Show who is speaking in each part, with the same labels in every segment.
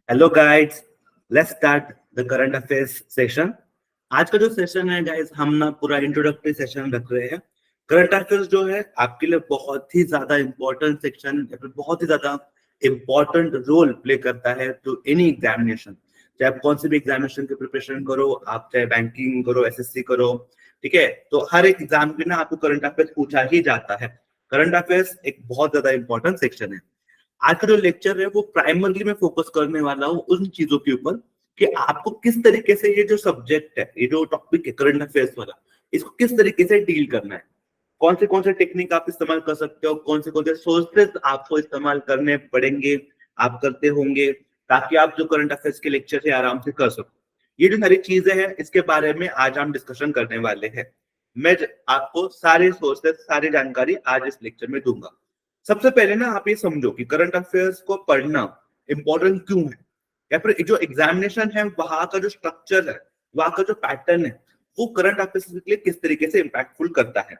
Speaker 1: Hello guides, let's start the current affairs session. आज का जो सेशन है गाइस, हम ना पूरा इंट्रोडक्टरी सेशन रख रहे हैं। करंट अफेयर्स जो है आपके लिए बहुत ही ज्यादा इंपॉर्टेंट सेक्शन, बहुत ही ज्यादा इंपॉर्टेंट रोल प्ले करता है टू एनी एग्जामिनेशन। चाहे आप कौन सी भी एग्जामिनेशन की प्रिपरेशन करो, आप चाहे बैंकिंग करो, एसएससी करो, ठीक है, तो हर एक एग्जाम में ना आपको करंट अफेयर्स पूछा ही जाता है। करंट अफेयर्स एक बहुत ज्यादा इंपॉर्टेंट सेक्शन है। आज का जो लेक्चर है वो प्राइमरली मैं फोकस करने वाला हूँ उन चीजों के ऊपर कि आपको किस तरीके से ये जो सब्जेक्ट है, ये जो टॉपिक है करंट अफेयर्स वाला, इसको किस तरीके से डील करना है। कौन से टेक्निक आप इस्तेमाल कर सकते हो, कौन से सोर्सेस आपको इस्तेमाल करने पड़ेंगे, आप करते होंगे, ताकि आप जो करंट अफेयर्स के लेक्चर है आराम से कर सको। ये जो सारी चीजें हैं इसके बारे में आज हम डिस्कशन करने वाले हैं। मैं आपको सारे सोर्सेस, सारी जानकारी आज इस लेक्चर में दूंगा। सबसे पहले ना आप ये समझो कि करंट अफेयर्स को पढ़ना इंपॉर्टेंट क्यों है, या फिर जो एग्जामिनेशन है वहां का जो स्ट्रक्चर है, वहां का जो पैटर्न है, वो करंट अफेयर्स के लिए किस तरीके से इंपैक्टफुल करता है।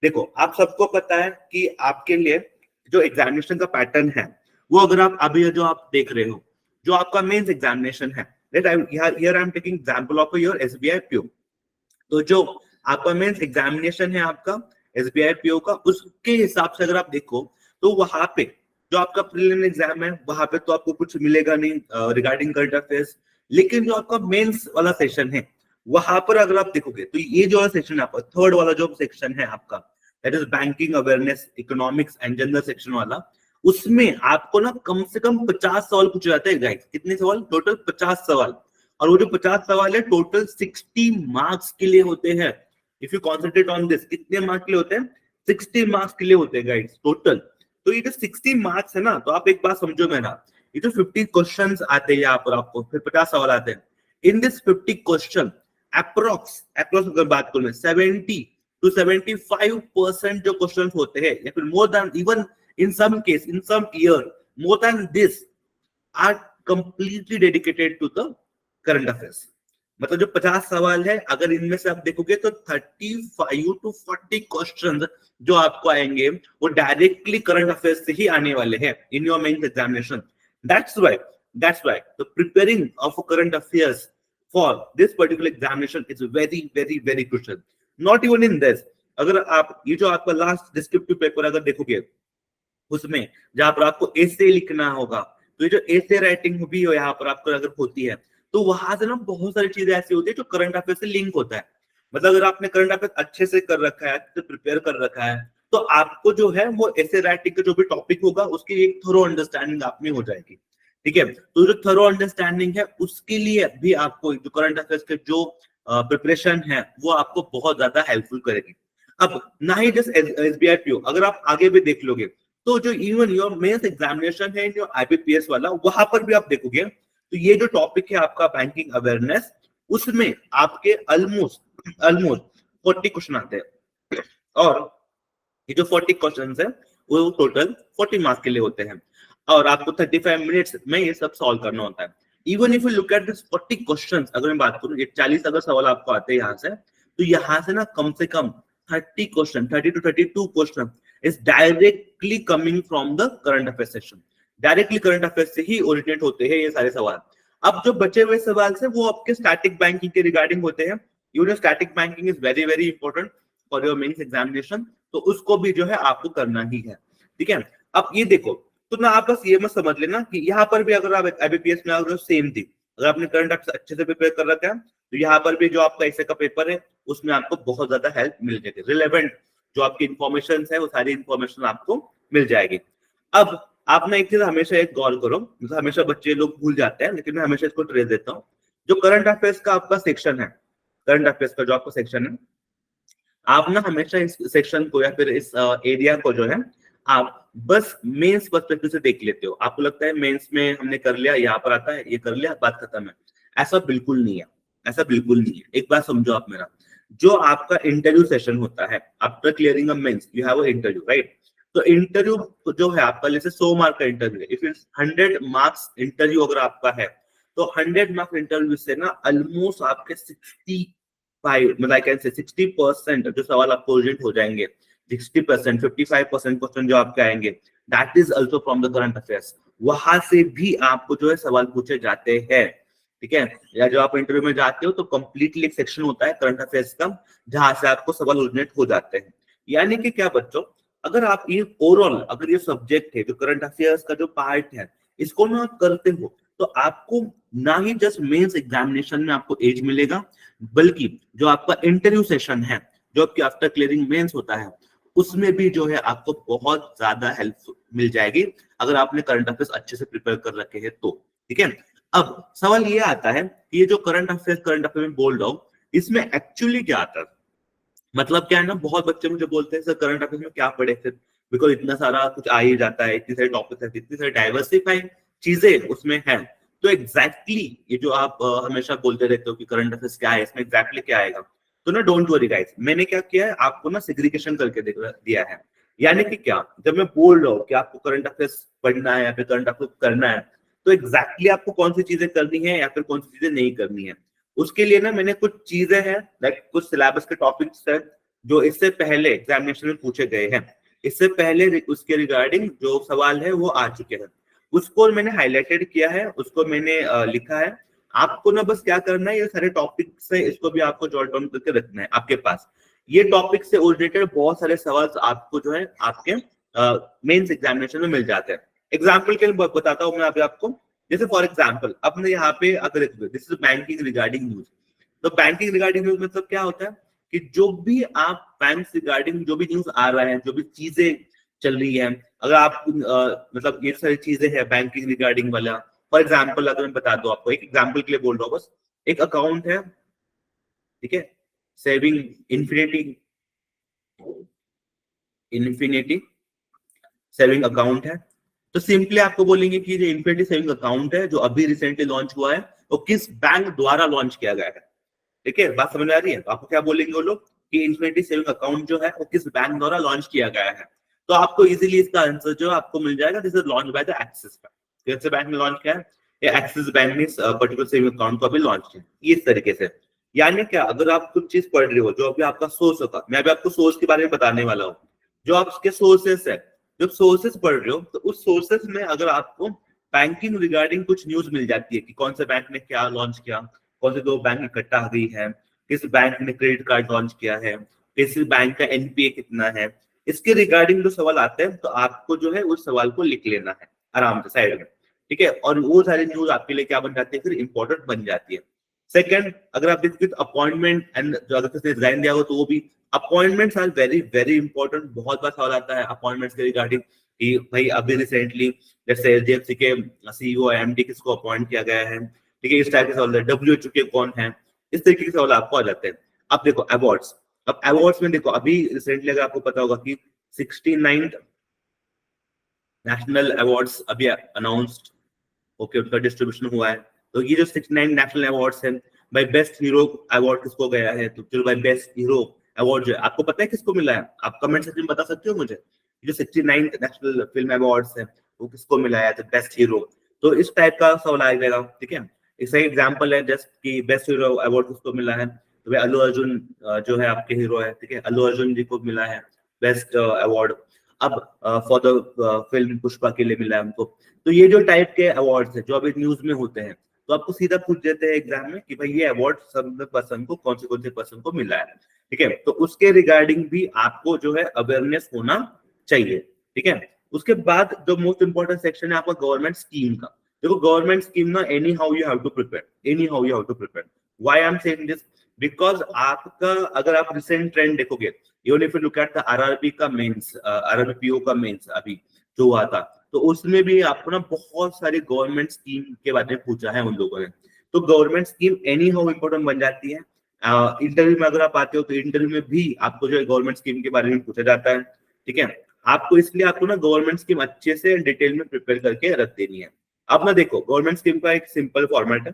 Speaker 1: देखो, आप सबको पता है कि आपके लिए जो एग्जामिनेशन का पैटर्न है, वो अगर आप अभी जो आप देख रहे हो, जो आपका मेंस एग्जामिनेशन है, here I am taking example of your SBI PO. तो जो आपका मेंस एग्जामिनेशन है आपका एसबीआई पीओ का, उसके हिसाब से अगर आप देखो तो वहां पे जो आपका प्रीलिमिनरी एग्जाम है वहां पे तो आपको कुछ मिलेगा नहीं रिगार्डिंग करंट अफेयर्स। लेकिन जो आपका मेंस वाला सेशन है वहां पर अगर आप देखोगे तो ये जो सेशन है आपका, थर्ड वाला जो सेक्शन है आपका, that is banking awareness, economics and general section वाला, उसमें आपको ना कम से कम 50 सवाल पूछे जाते हैं गाइस। कितने सवाल? टोटल 50 सवाल। और वो जो 50 सवाल है टोटल 60 मार्क्स के लिए होते हैं। If you concentrate on this, कितने मार्क्स के लिए होते हैं? 60 मार्क्स के लिए होते हैं गाइस टोटल। तो ये जो 60 मार्क्स है ना, तो आप एक बात समझो मेरा, ये जो 50 क्वेश्चंस आते हैं यहाँ पर आपको, फिर 50 सवाल आते हैं। इन दिस 50 क्वेश्चन अप्रोक्स अगर बात करूं 70 to 75% जो क्वेश्चन होते हैं, या फिर more than, even in some case, in some year more than this are completely dedicated to the current affairs. मतलब जो 50 सवाल है, अगर इनमें से आप देखोगे तो 35 to 40 क्वेश्चन जो आपको आएंगे वो डायरेक्टली करंट अफेयर्स से ही आने वाले हैं in your mains examination. That's why the preparing of current affairs for this particular examination is very very very crucial. Not even in this, अगर आप ये जो आपका लास्ट डिस्क्रिप्टिव पेपर अगर देखोगे, उसमें जहां पर आपको एसे लिखना होगा, तो ये जो एसे राइटिंग भी हो यहाँ पर आपको अगर होती है, तो वहां से ना बहुत सारी चीजें ऐसी होती है जो करंट अफेयर से लिंक होता है। मतलब अगर आपने करंट अफेयर अच्छे से कर रखा है, अच्छे से प्रिपेयर कर रखा है, तो आपको जो है वो एसे राइटिंग का जो भी टॉपिक होगा उसकी एक थोरो अंडरस्टैंडिंग आप में हो जाएगी। ठीक है, तो जो थोरो अंडरस्टैंडिंग है उसके लिए भी आपको जो करंट अफेयर्स के जो प्रिपरेशन है वो आपको बहुत ज्यादा हेल्पफुल करेगी। अब ना ही जस्ट एसबीआई पीओ, अगर आप आगे भी देख लोगे तो जो इवन योर मेंस एग्जामिनेशन है जो आईबीपीएस वाला, वहां पर भी आप देखोगे तो ये जो टॉपिक है आपका बैंकिंग अवेयरनेस, उसमें आपके ऑलमोस्ट 40 क्वेश्चन आते हैं। और ये जो 40 क्वेश्चन है वो टोटल 40 मार्क्स के लिए होते हैं, और आपको 35 मिनट्स में ये सब सॉल्व करना होता है। Even if you look at this 40 questions, अगर मैं बात करूं, ये 40 अगर सवाल आपको आते हैं यहाँ से, तो यहाँ से ना कम से कम 30 question, 30 to 32 question is directly coming from the current affair section. Directly current affair से ही ओरिजिनेट होते हैं ये सारे सवाल। अब जो बचे हुए सवाल से वो आपके स्टैटिक बैंकिंग के रिगार्डिंग होते हैं। You know static banking is very very important for your mains examination, तो उसको भी जो है आपको करना ही है। ठीक है, अब ये देखो, तो ना आप बस ये मत समझ लेना कि यहाँ पर भी अगर आप आईबीपीएस में अगर सेम थी, अगर आपने करंट अफेयर अच्छे से प्रिपेयर कर रखा है, तो यहाँ पर भी जो आपका ऐसे का पेपर है उसमें आपको बहुत ज्यादा हेल्प मिल जाएगी। रिलेवेंट जो आपकी इंफॉर्मेशन है वो सारी इंफॉर्मेशन आपको मिल जाएगी। अब आप ना एक चीज हमेशा एक गौर करो, मतलब हमेशा बच्चे लोग भूल जाते हैं, लेकिन मैं हमेशा इसको ट्रेस देता हूँ। जो करंट अफेयर्स का आपका सेक्शन है, करंट अफेयर्स का जो आपका सेक्शन है, आप ना हमेशा इस सेक्शन को या फिर इस एरिया को जो है आप बस मेंस पर्सपेक्टिव से देख लेते हो। आपको लगता है मेंस में हमने कर लिया, यहाँ पर आता है, ये कर लिया, बात खत्म है। ऐसा बिल्कुल नहीं है, ऐसा बिल्कुल नहीं है। एक बात समझो आप मेरा, जो आपका इंटरव्यू सेशन होता है after clearing a mains, you have a interview, right? तो इंटरव्यू जो है आपका, जैसे 100 मार्क का इंटरव्यू है, इफ इट्स 100 मार्क्स इंटरव्यू अगर आपका है, तो 100 मार्क्स इंटरव्यू से ना ऑलमोस्ट आपके 65, मतलब आई कैन से 60% जो सवाल आपको ओरिजिनेट हो जाएंगे, 60%, 55% क्वेश्चन जो आपके आएंगे, that is also from the current affairs. वहां से भी आपको जो है सवाल पूछे जाते हैं, ठीक है। या जो आप इंटरव्यू में जाते हो तो कंप्लीटली एक सेक्शन होता है करंट अफेयर्स का, जहां से आपको सवाल ओरिजिनेट हो जाते हैं। यानी कि क्या बच्चों, अगर आप ये ओवरऑल अगर ये सब्जेक्ट है जो करंट अफेयर्स का जो पार्ट है, इसको ना आप करते हो तो आपको ना ही जस्ट मेंस एग्जामिनेशन में आपको एज मिलेगा, बल्कि जो आपका इंटरव्यू सेशन है, जो आपकी आफ्टर क्लियरिंग मेंस होता है, उसमें भी जो है आपको बहुत ज्यादा हेल्प मिल जाएगी, अगर आपने करंट अफेयर्स अच्छे से प्रिपेयर कर रखे हैं तो, ठीक है। अब सवाल ये आता है कि ये जो करंट अफेयर में बोल रहा हूँ, इसमें एक्चुअली क्या आता है, मतलब क्या है ना, बहुत बच्चे मुझे बोलते हैं सर करंट अफेयर्स में क्या पढ़े फिर, बिकॉज इतना सारा कुछ आ ही जाता है, इतनी सारी टॉपिक है, इतनी सारी डाइवर्सिफाइड चीजें उसमें है। तो एग्जैक्टली ये जो आप हमेशा बोलते रहते हो कि करंट अफेयर्स क्या है, इसमें एग्जैक्टली क्या आएगा, तो ना डोंट वरी गाइस, मैंने क्या किया है, आपको ना सेग्रीगेशन करके दिया है। यानी कि क्या, जब मैं बोल रहा हूँ कि आपको करंट अफेयर्स पढ़ना है या फिर करंट अफेयर्स करना है, तो एग्जैक्टली आपको कौन सी चीजें करनी है या फिर कौन सी चीजें नहीं करनी है, उसके लिए ना मैंने कुछ चीजें हैं, लाइक कुछ सिलेबस के टॉपिक्स है जो इससे पहले एग्जामिनेशन में पूछे गए हैं, इससे पहले उसके रिगार्डिंग जो सवाल है वो आ चुके हैं, उसको मैंने हाईलाइटेड किया है, उसको मैंने लिखा है। आपको ना बस क्या करना है, ये सारे टॉपिक से इसको भी आपको जॉट डाउन करके रखना है आपके पास। ये टॉपिक से ओरिजिनेटेड बहुत सारे सवाल आपको जो है आपके मेंस एग्जामिनेशन में मिल जाते हैं। एग्जाम्पल के लिए बताता हूँ मैं अभी आपको, जैसे फॉर एग्जाम्पल अपने यहाँ पे अगर this is banking regarding news, तो बैंकिंग रिगार्डिंग न्यूज मतलब क्या होता है कि जो भी आप बैंक रिगार्डिंग जो भी न्यूज आ रहा है, जो भी चीजें चल रही है, अगर आप मतलब ये सारी चीजें हैं बैंकिंग रिगार्डिंग वाला, फॉर एग्जाम्पल अगर मैं बता दूं आपको, एक एग्जाम्पल के लिए बोल रहा हूँ बस, एक अकाउंट है, ठीक है, saving infinity infinity saving account है, तो सिंपली आपको बोलेंगे कि जो इन्फिनिटी सेविंग अकाउंट है जो अभी रिसेंटली लॉन्च हुआ है, वो किस बैंक द्वारा लॉन्च किया गया है, ठीक है, बात समझ में आ रही है। तो आपको क्या बोलेंगे वो लोग कि इन्फिनिटी सेविंग अकाउंट जो है वो किस बैंक द्वारा लॉन्च किया गया है, तो आपको इजीली इसका आंसर जो आपको मिल जाएगा, this is launch by the axis bank. कौन से बैंक ने लॉन्च किया है, ये एक्सिस बैंक ने पर्टिकुलर सेविंग अकाउंट को अभी लॉन्च किया, इस तरीके से। यानी क्या, अगर आप कुछ चीज पढ़ रहे हो जो अभी आपका सोर्स होगा, मैं अभी आपको सोर्स के बारे में बताने वाला हूँ, जो आपके सोर्सेस है, जब सोर्सेस पढ़ रहे हो तो उस सोर्सेस में अगर आपको बैंकिंग रिगार्डिंग कुछ न्यूज मिल जाती है कि कौन से बैंक ने क्या लॉन्च किया, कौन से दो बैंक इकट्ठा आ गई है, किस बैंक ने क्रेडिट कार्ड लॉन्च किया है, किस बैंक का एनपीए कितना है, इसके रिगार्डिंग जो सवाल आते हैं, तो आपको जो है उस सवाल को लिख लेना है आराम से साइड में, ठीक है, और वो सारी न्यूज आपके लिए क्या बन जाती है, फिर इंपॉर्टेंट बन जाती है। सेकंड, अगर आप देखिए अपॉइंटमेंट एंड जो अगर किसी ने रिजाइन दिया हो तो वो भी, appointments are very very important, बहुत बार सवाल आता है अपॉइंटमेंट्स के रिगार्डिंग कि भाई अभी रिसेंटली जैसे एचडीएफसी के सीईओ एमडी किसको अपॉइंट किया गया है, ठीक है, इस टाइप के सवाल, डब्ल्यूएचओ के कौन है, इस तरीके के सवाल आपको आ जाते हैं। अब देखो अवार्ड्स, अब अवार्ड्स में देखो अभी रिसेंटली अगर आपको पता होगा कि 69 नेशनल अवार्ड्स अभी अनाउंस्ड, ओके, उनका डिस्ट्रीब्यूशन हुआ है। तो ये जो 69 नेशनल अवार्ड्स हैं, भाई बेस्ट हीरो अवार्ड किसको गया है, तो चलो भाई बेस्ट हीरो अवार्ड जो है आपको पता है किसको मिला है, आप कमेंट सेक्शन में बता सकते हो मुझे, जो 69 नेशनल फिल्म अवार्ड्स है वो किसको मिला है, तो बेस्ट हीरो, तो इस टाइप का सवाल आएगा, ठीक है। एक सही एग्जांपल है जस्ट कि बेस्ट हीरो अवार्ड किसको मिला है, तो भाई अल्लू अर्जुन जो है आपके हीरो है, ठीक है, अल्लू अर्जुन जी को मिला है बेस्ट अवार्ड। अब फॉर द फिल्म पुष्पा के लिए मिला है हमको। तो ये जो टाइप के अवार्ड्स है जो अभी न्यूज में होते हैं, तो आपको सीधा पूछ देते हैं एग्जाम में कि भाई ये अवार्ड सब पर्सन को कौन से पर्सन को मिला है, ठीक है, तो उसके रिगार्डिंग भी आपको जो है अवेयरनेस होना चाहिए, ठीक है। उसके बाद जो मोस्ट इंपॉर्टेंट सेक्शन है आपका गवर्नमेंट स्कीम का। देखो गवर्नमेंट स्कीम ना anyhow you have to prepare, anyhow you have to prepare, why I am saying this, because आपका अगर आप रिसेंट ट्रेंड देखोगे, even if you look at the RRB का mains, RRB PO का mains अभी जो हुआ था, तो उसमें भी आपको ना बहुत सारी गवर्नमेंट स्कीम के बारे में पूछा है उन लोगों ने। तो government scheme any how important बन जाती है। इंटरव्यू में अगर आप आते हो तो इंटरव्यू में भी आपको जो है गवर्नमेंट स्कीम के बारे में पूछा जाता है, ठीक है। आपको इसलिए आपको ना गवर्नमेंट स्कीम अच्छे से डिटेल में प्रिपेयर करके रख देनी है। अब ना देखो गवर्नमेंट स्कीम का एक सिंपल फॉर्मेट है,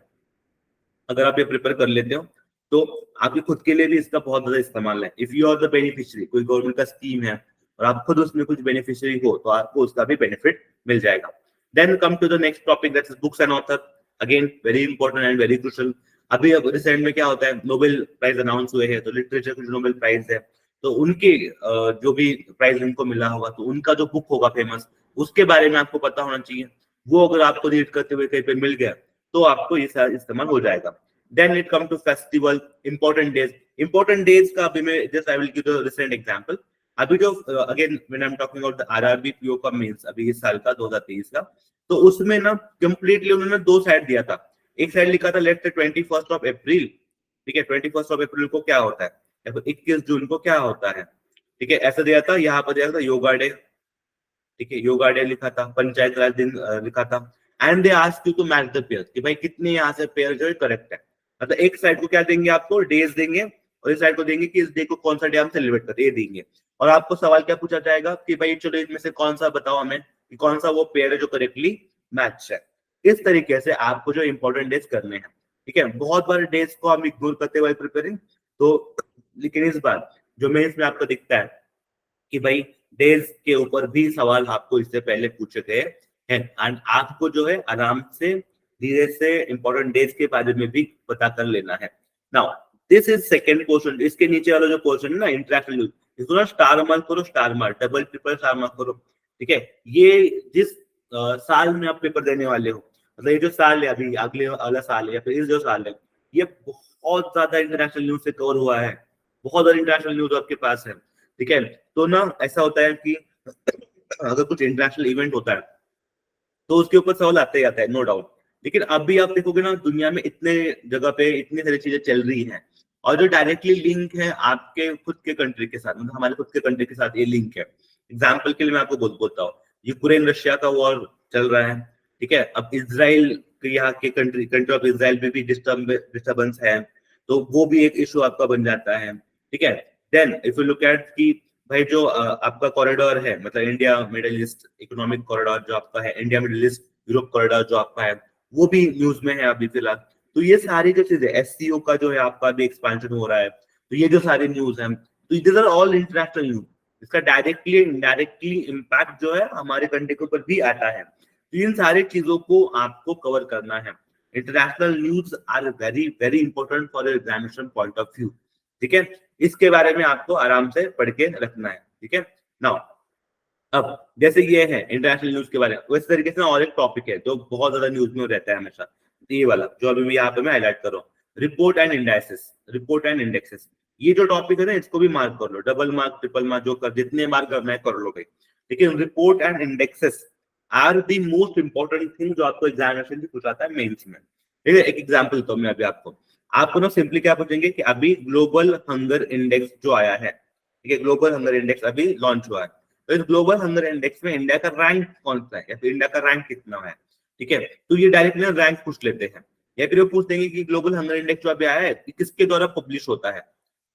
Speaker 1: अगर आप ये प्रिपेयर कर लेते हो तो आपके खुद के लिए भी इसका बहुत ज्यादा इस्तेमाल है। If you are the beneficiary, कोई गवर्नमेंट का स्कीम है और आप खुद उसमें कुछ बेनिफिशियरी हो, तो आपको उसका भी बेनिफिट मिल जाएगा। Then come to the next topic, that is books and author, again very important and very crucial. अभी अब रिसेंट में क्या होता है, नोबेल प्राइज अनाउंस हुए हैं, तो लिटरेचर के जो नोबेल प्राइज है, तो उनके जो भी प्राइज उनको मिला होगा, तो उनका जो बुक होगा फेमस, उसके बारे में आपको पता होना चाहिए। वो अगर आपको रीड करते हुए कहीं पे मिल गया तो आपको ये सारा इस्तेमाल हो जाएगा। Then it come to festival, important days का अभी मैं just I will give the recent example. अभी जो again when I am talking about the RRB PO का मेंस अभी इस साल का 2023 का, तो उसमें ना कंप्लीटली उन्होंने दो साइड दिया था। एक साइड लिखा था लेट्स से 21 अप्रैल, ठीक है, 21 अप्रैल को क्या होता है, या फिर 21 जून को क्या होता है, ठीक है, ऐसा दिया था। यहाँ पर दिया था योगा डे, ठीक है, योगा डे लिखा था, पंचायत राज दिन लिखा था। And they ask you to match the pair कि भाई कितने यहाँ से पेयर जो है करेक्ट है। मतलब एक साइड को क्या देंगे, आपको डेज देंगे, और इस साइड को देंगे कि इस डे को कौन सा डे हम सेलिब्रेट करते हैं, ये देंगे। और आपको सवाल क्या पूछा जाएगा कि भाई चलो इसमें से कौन सा बताओ हमें कि कौन सा वो पेयर है जो करेक्टली मैच है। इस तरीके से आपको जो इंपॉर्टेंट डेज करने हैं, ठीक है। बहुत बार डेज को हम इग्नोर करते हुए प्रिपेयरिंग, तो लेकिन इस बार जो मेंस में आपको दिखता है कि भाई डेज के ऊपर भी सवाल आपको इससे पहले पूछे गए हैं, एंड आपको जो है आराम से धीरे से इंपॉर्टेंट डेज के बारे में भी पता कर लेना है। Now this is second portion. इसके नीचे वाला जो पोर्शन है ना इंटरेक्शन न्यूज, इसको ना स्टार मार्क करो, star mark, double triple star mark करो, ठीक है। ये जिस साल में आप पेपर देने वाले हो, मतलब ये जो साल है अभी अगले वाला साल है या फिर इस जो साल है, ये बहुत ज्यादा इंटरनेशनल न्यूज से कवर हुआ है, बहुत ज्यादा इंटरनेशनल न्यूज आपके पास है, ठीक है। तो ना ऐसा होता है कि अगर कुछ इंटरनेशनल इवेंट होता है तो उसके ऊपर सवाल आते ही आता है, नो डाउट। लेकिन अभी आप देखोगे ना दुनिया में इतने जगह पे इतनी सारी चीजें चल रही हैं, और जो डायरेक्टली लिंक है आपके खुद के कंट्री के साथ, मतलब हमारे खुद के कंट्री के साथ ये लिंक है। एग्जाम्पल के लिए मैं आपको बोलता हूँ, यूक्रेन रशिया का वॉर चल रहा है, ठीक है। अब इसराइल के यहाँ के कंट्री ऑफ इसराइल में भी डिस्टर्बेंस है, तो वो भी एक इशू आपका बन जाता है, ठीक है। Then if you look at कि भाई जो आपका कॉरिडोर है, मतलब India middle east economic corridor जो आपका है, India middle east Europe corridor जो आपका है, वो भी न्यूज में है अभी फिलहाल। तो ये सारी जो चीजें, एससीओ का जो है आपका भी एक्सपेंशन हो रहा है, तो ये जो सारी न्यूज है, तो these are all international news. इसका डायरेक्टली इनडायरेक्टली इम्पैक्ट जो है हमारे कंट्री के ऊपर भी आता है। तो इन सारी चीजों को आपको कवर करना है। International news are very very important for examination point of view, ठीक है। इसके बारे में आपको आराम से पढ़ के रखना है, ठीक है। नाउ अब जैसे ये है इंटरनेशनल न्यूज के बारे में, उस तरीके से और एक टॉपिक है जो बहुत ज्यादा न्यूज में रहता है हमेशा, ये वाला जो अभी यहाँ पे मैं हाईलाइट कर रहा हूँ, report and indexes, report and indexes. ये जो टॉपिक है ना इसको भी मार्क कर लो, डबल मार्क ट्रिपल मार्क जो कर, जितने मार्क करना है कर लो भाई, लेकिन report and indexes are the most important thing जो आपको एग्जामिनेशन से पूछाता है मेंस में, ठीक है। एक एग्जाम्पल तो मैं अभी आपको ना सिंपली क्या पूछेंगे कि अभी ग्लोबल हंगर इंडेक्स जो आया है, ठीक है, ग्लोबल हंगर इंडेक्स अभी लॉन्च हुआ है, तो इस ग्लोबल हंगर इंडेक्स में इंडिया का रैंक कौन सा है, या फिर इंडिया का रैंक कितना है, ठीक है। तो ये डायरेक्टली रैंक पूछ लेते हैं, या फिर वो पूछ देंगे कि ग्लोबल हंगर इंडेक्स जो अभी आया है किसके द्वारा पब्लिश होता है,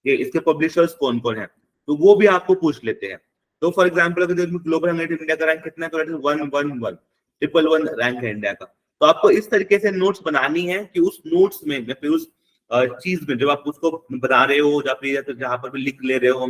Speaker 1: ये इसके पब्लिशर्स कौन कौन है, तो वो भी आपको पूछ लेते हैं। तो फॉर एग्जाम्पल अगर ग्लोबल हंगर इंडिया का रैंक कितना है, तो 111 111 रैंक है इंडिया का। तो आपको इस तरीके से नोट्स बनानी है कि उस नोट्स में या फिर उस चीज में जब आप उसको बना रहे हो, या फिर जहां पर भी लिख ले रहे हो,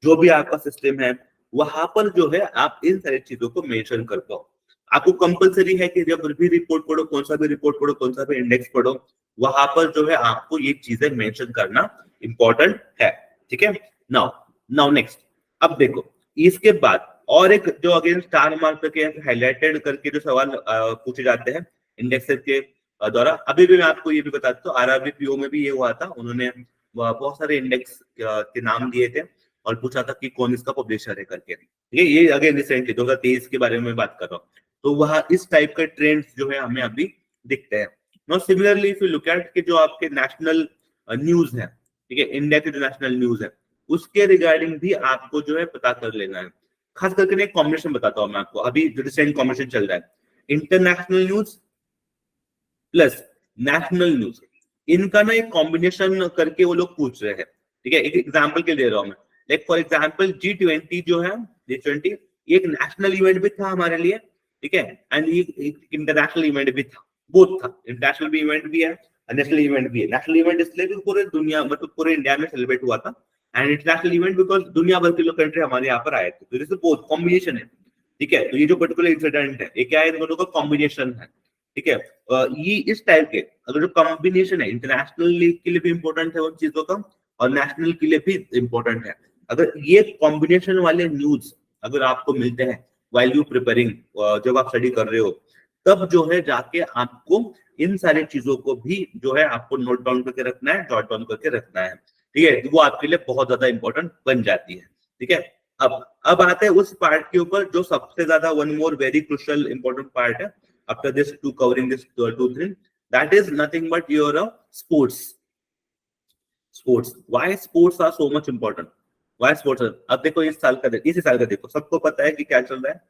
Speaker 1: जो भी आपका सिस्टम है वहां पर जो है आप इन सारी चीजों को मेंशन कर पाओ। आपको कंपलसरी है कि जब भी रिपोर्ट पढ़ो, कौन सा भी रिपोर्ट पढ़ो, कौन सा भी इंडेक्स पढ़ो, वहां पर जो है आपको ये चीजें मेंशन करना इंपॉर्टेंट है, ठीक है। नाउ नाउ नेक्स्ट, अब देखो इसके बाद और एक जो अगेन स्टार मार्क करके हाईलाइटेड करके जो सवाल पूछे जाते हैं इंडेक्सेस के द्वारा, अभी भी मैं आपको ये भी बता देता हूँ, आरआरबी पीओ में भी ये हुआ था, उन्होंने बहुत सारे इंडेक्स के नाम दिए थे और पूछा था कि कौन इसका पब्लिशर है करके, ठीक है। ये अगेन रिसेंटली 2023 के बारे में बात कर रहा हूँ, तो वह इस टाइप का ट्रेंड्स जो है हमें अभी दिखते हैं। Now similarly if you look eight के जो आपके नेशनल न्यूज है, ठीक है, इंडिया के जो नेशनल न्यूज है उसके रिगार्डिंग भी आपको जो है पता कर लेना है। खास करके एक कॉम्बिनेशन बताता हूँ मैं आपको, अभी जो रिसेंट कॉम्बिनेशन चल रहा है, international news plus national news, इनका ना एक कॉम्बिनेशन करके वो लोग पूछ रहे हैं, ठीक है। एक एग्जांपल के दे रहा हूं मैं, लाइक फॉर एग्जांपल G20 जो है, G20 एक नेशनल इवेंट भी था हमारे लिए, ठीक है, एंड एक इंटरनेशनल इवेंट भी था, बोथ था, इंटरनेशनल भी इवेंट भी है, नेशनल इवेंट भी है। नेशनल इवेंट इसलिए भी पूरे दुनिया मतलब पूरे इंडिया में सेलिब्रेट हुआ था, एंड इंटरनेशनल इवेंट बिकॉज दुनिया भर के लोग कंट्री हमारे यहाँ पर आए थे, तो जैसे बोथ कॉम्बिनेशन है, ठीक है। तो ये जो पर्टिकुलर इंसिडेंट है ये क्या है, इन दोनों का कॉम्बिनेशन है, ठीक है। ये इस टाइप के अगर जो कॉम्बिनेशन है इंटरनेशनल लीग के लिए भी इंपॉर्टेंट है उन चीजों का, और नेशनल के लिए भी इंपॉर्टेंट है। अगर ये कॉम्बिनेशन वाले न्यूज अगर आपको मिलते हैं वाइल यू प्रिपेयरिंग, जब आप स्टडी कर रहे हो, तब जो है जाके आपको इन सारी चीजों को भी जो है आपको नोट डाउन करके रखना है, जॉट डाउन करके रखना है, ठीक है। वो आपके लिए बहुत ज्यादा इंपॉर्टेंट बन जाती है, ठीक है। अब आते हैं उस पार्ट के ऊपर जो सबसे ज्यादा one more very crucial important part है after this two covering this two thing, that is nothing but your sports. Sports, why sports are so much important, why sports. अब देखो इस साल का, इसी साल का देखो, सबको पता है कि क्या चल रहा है,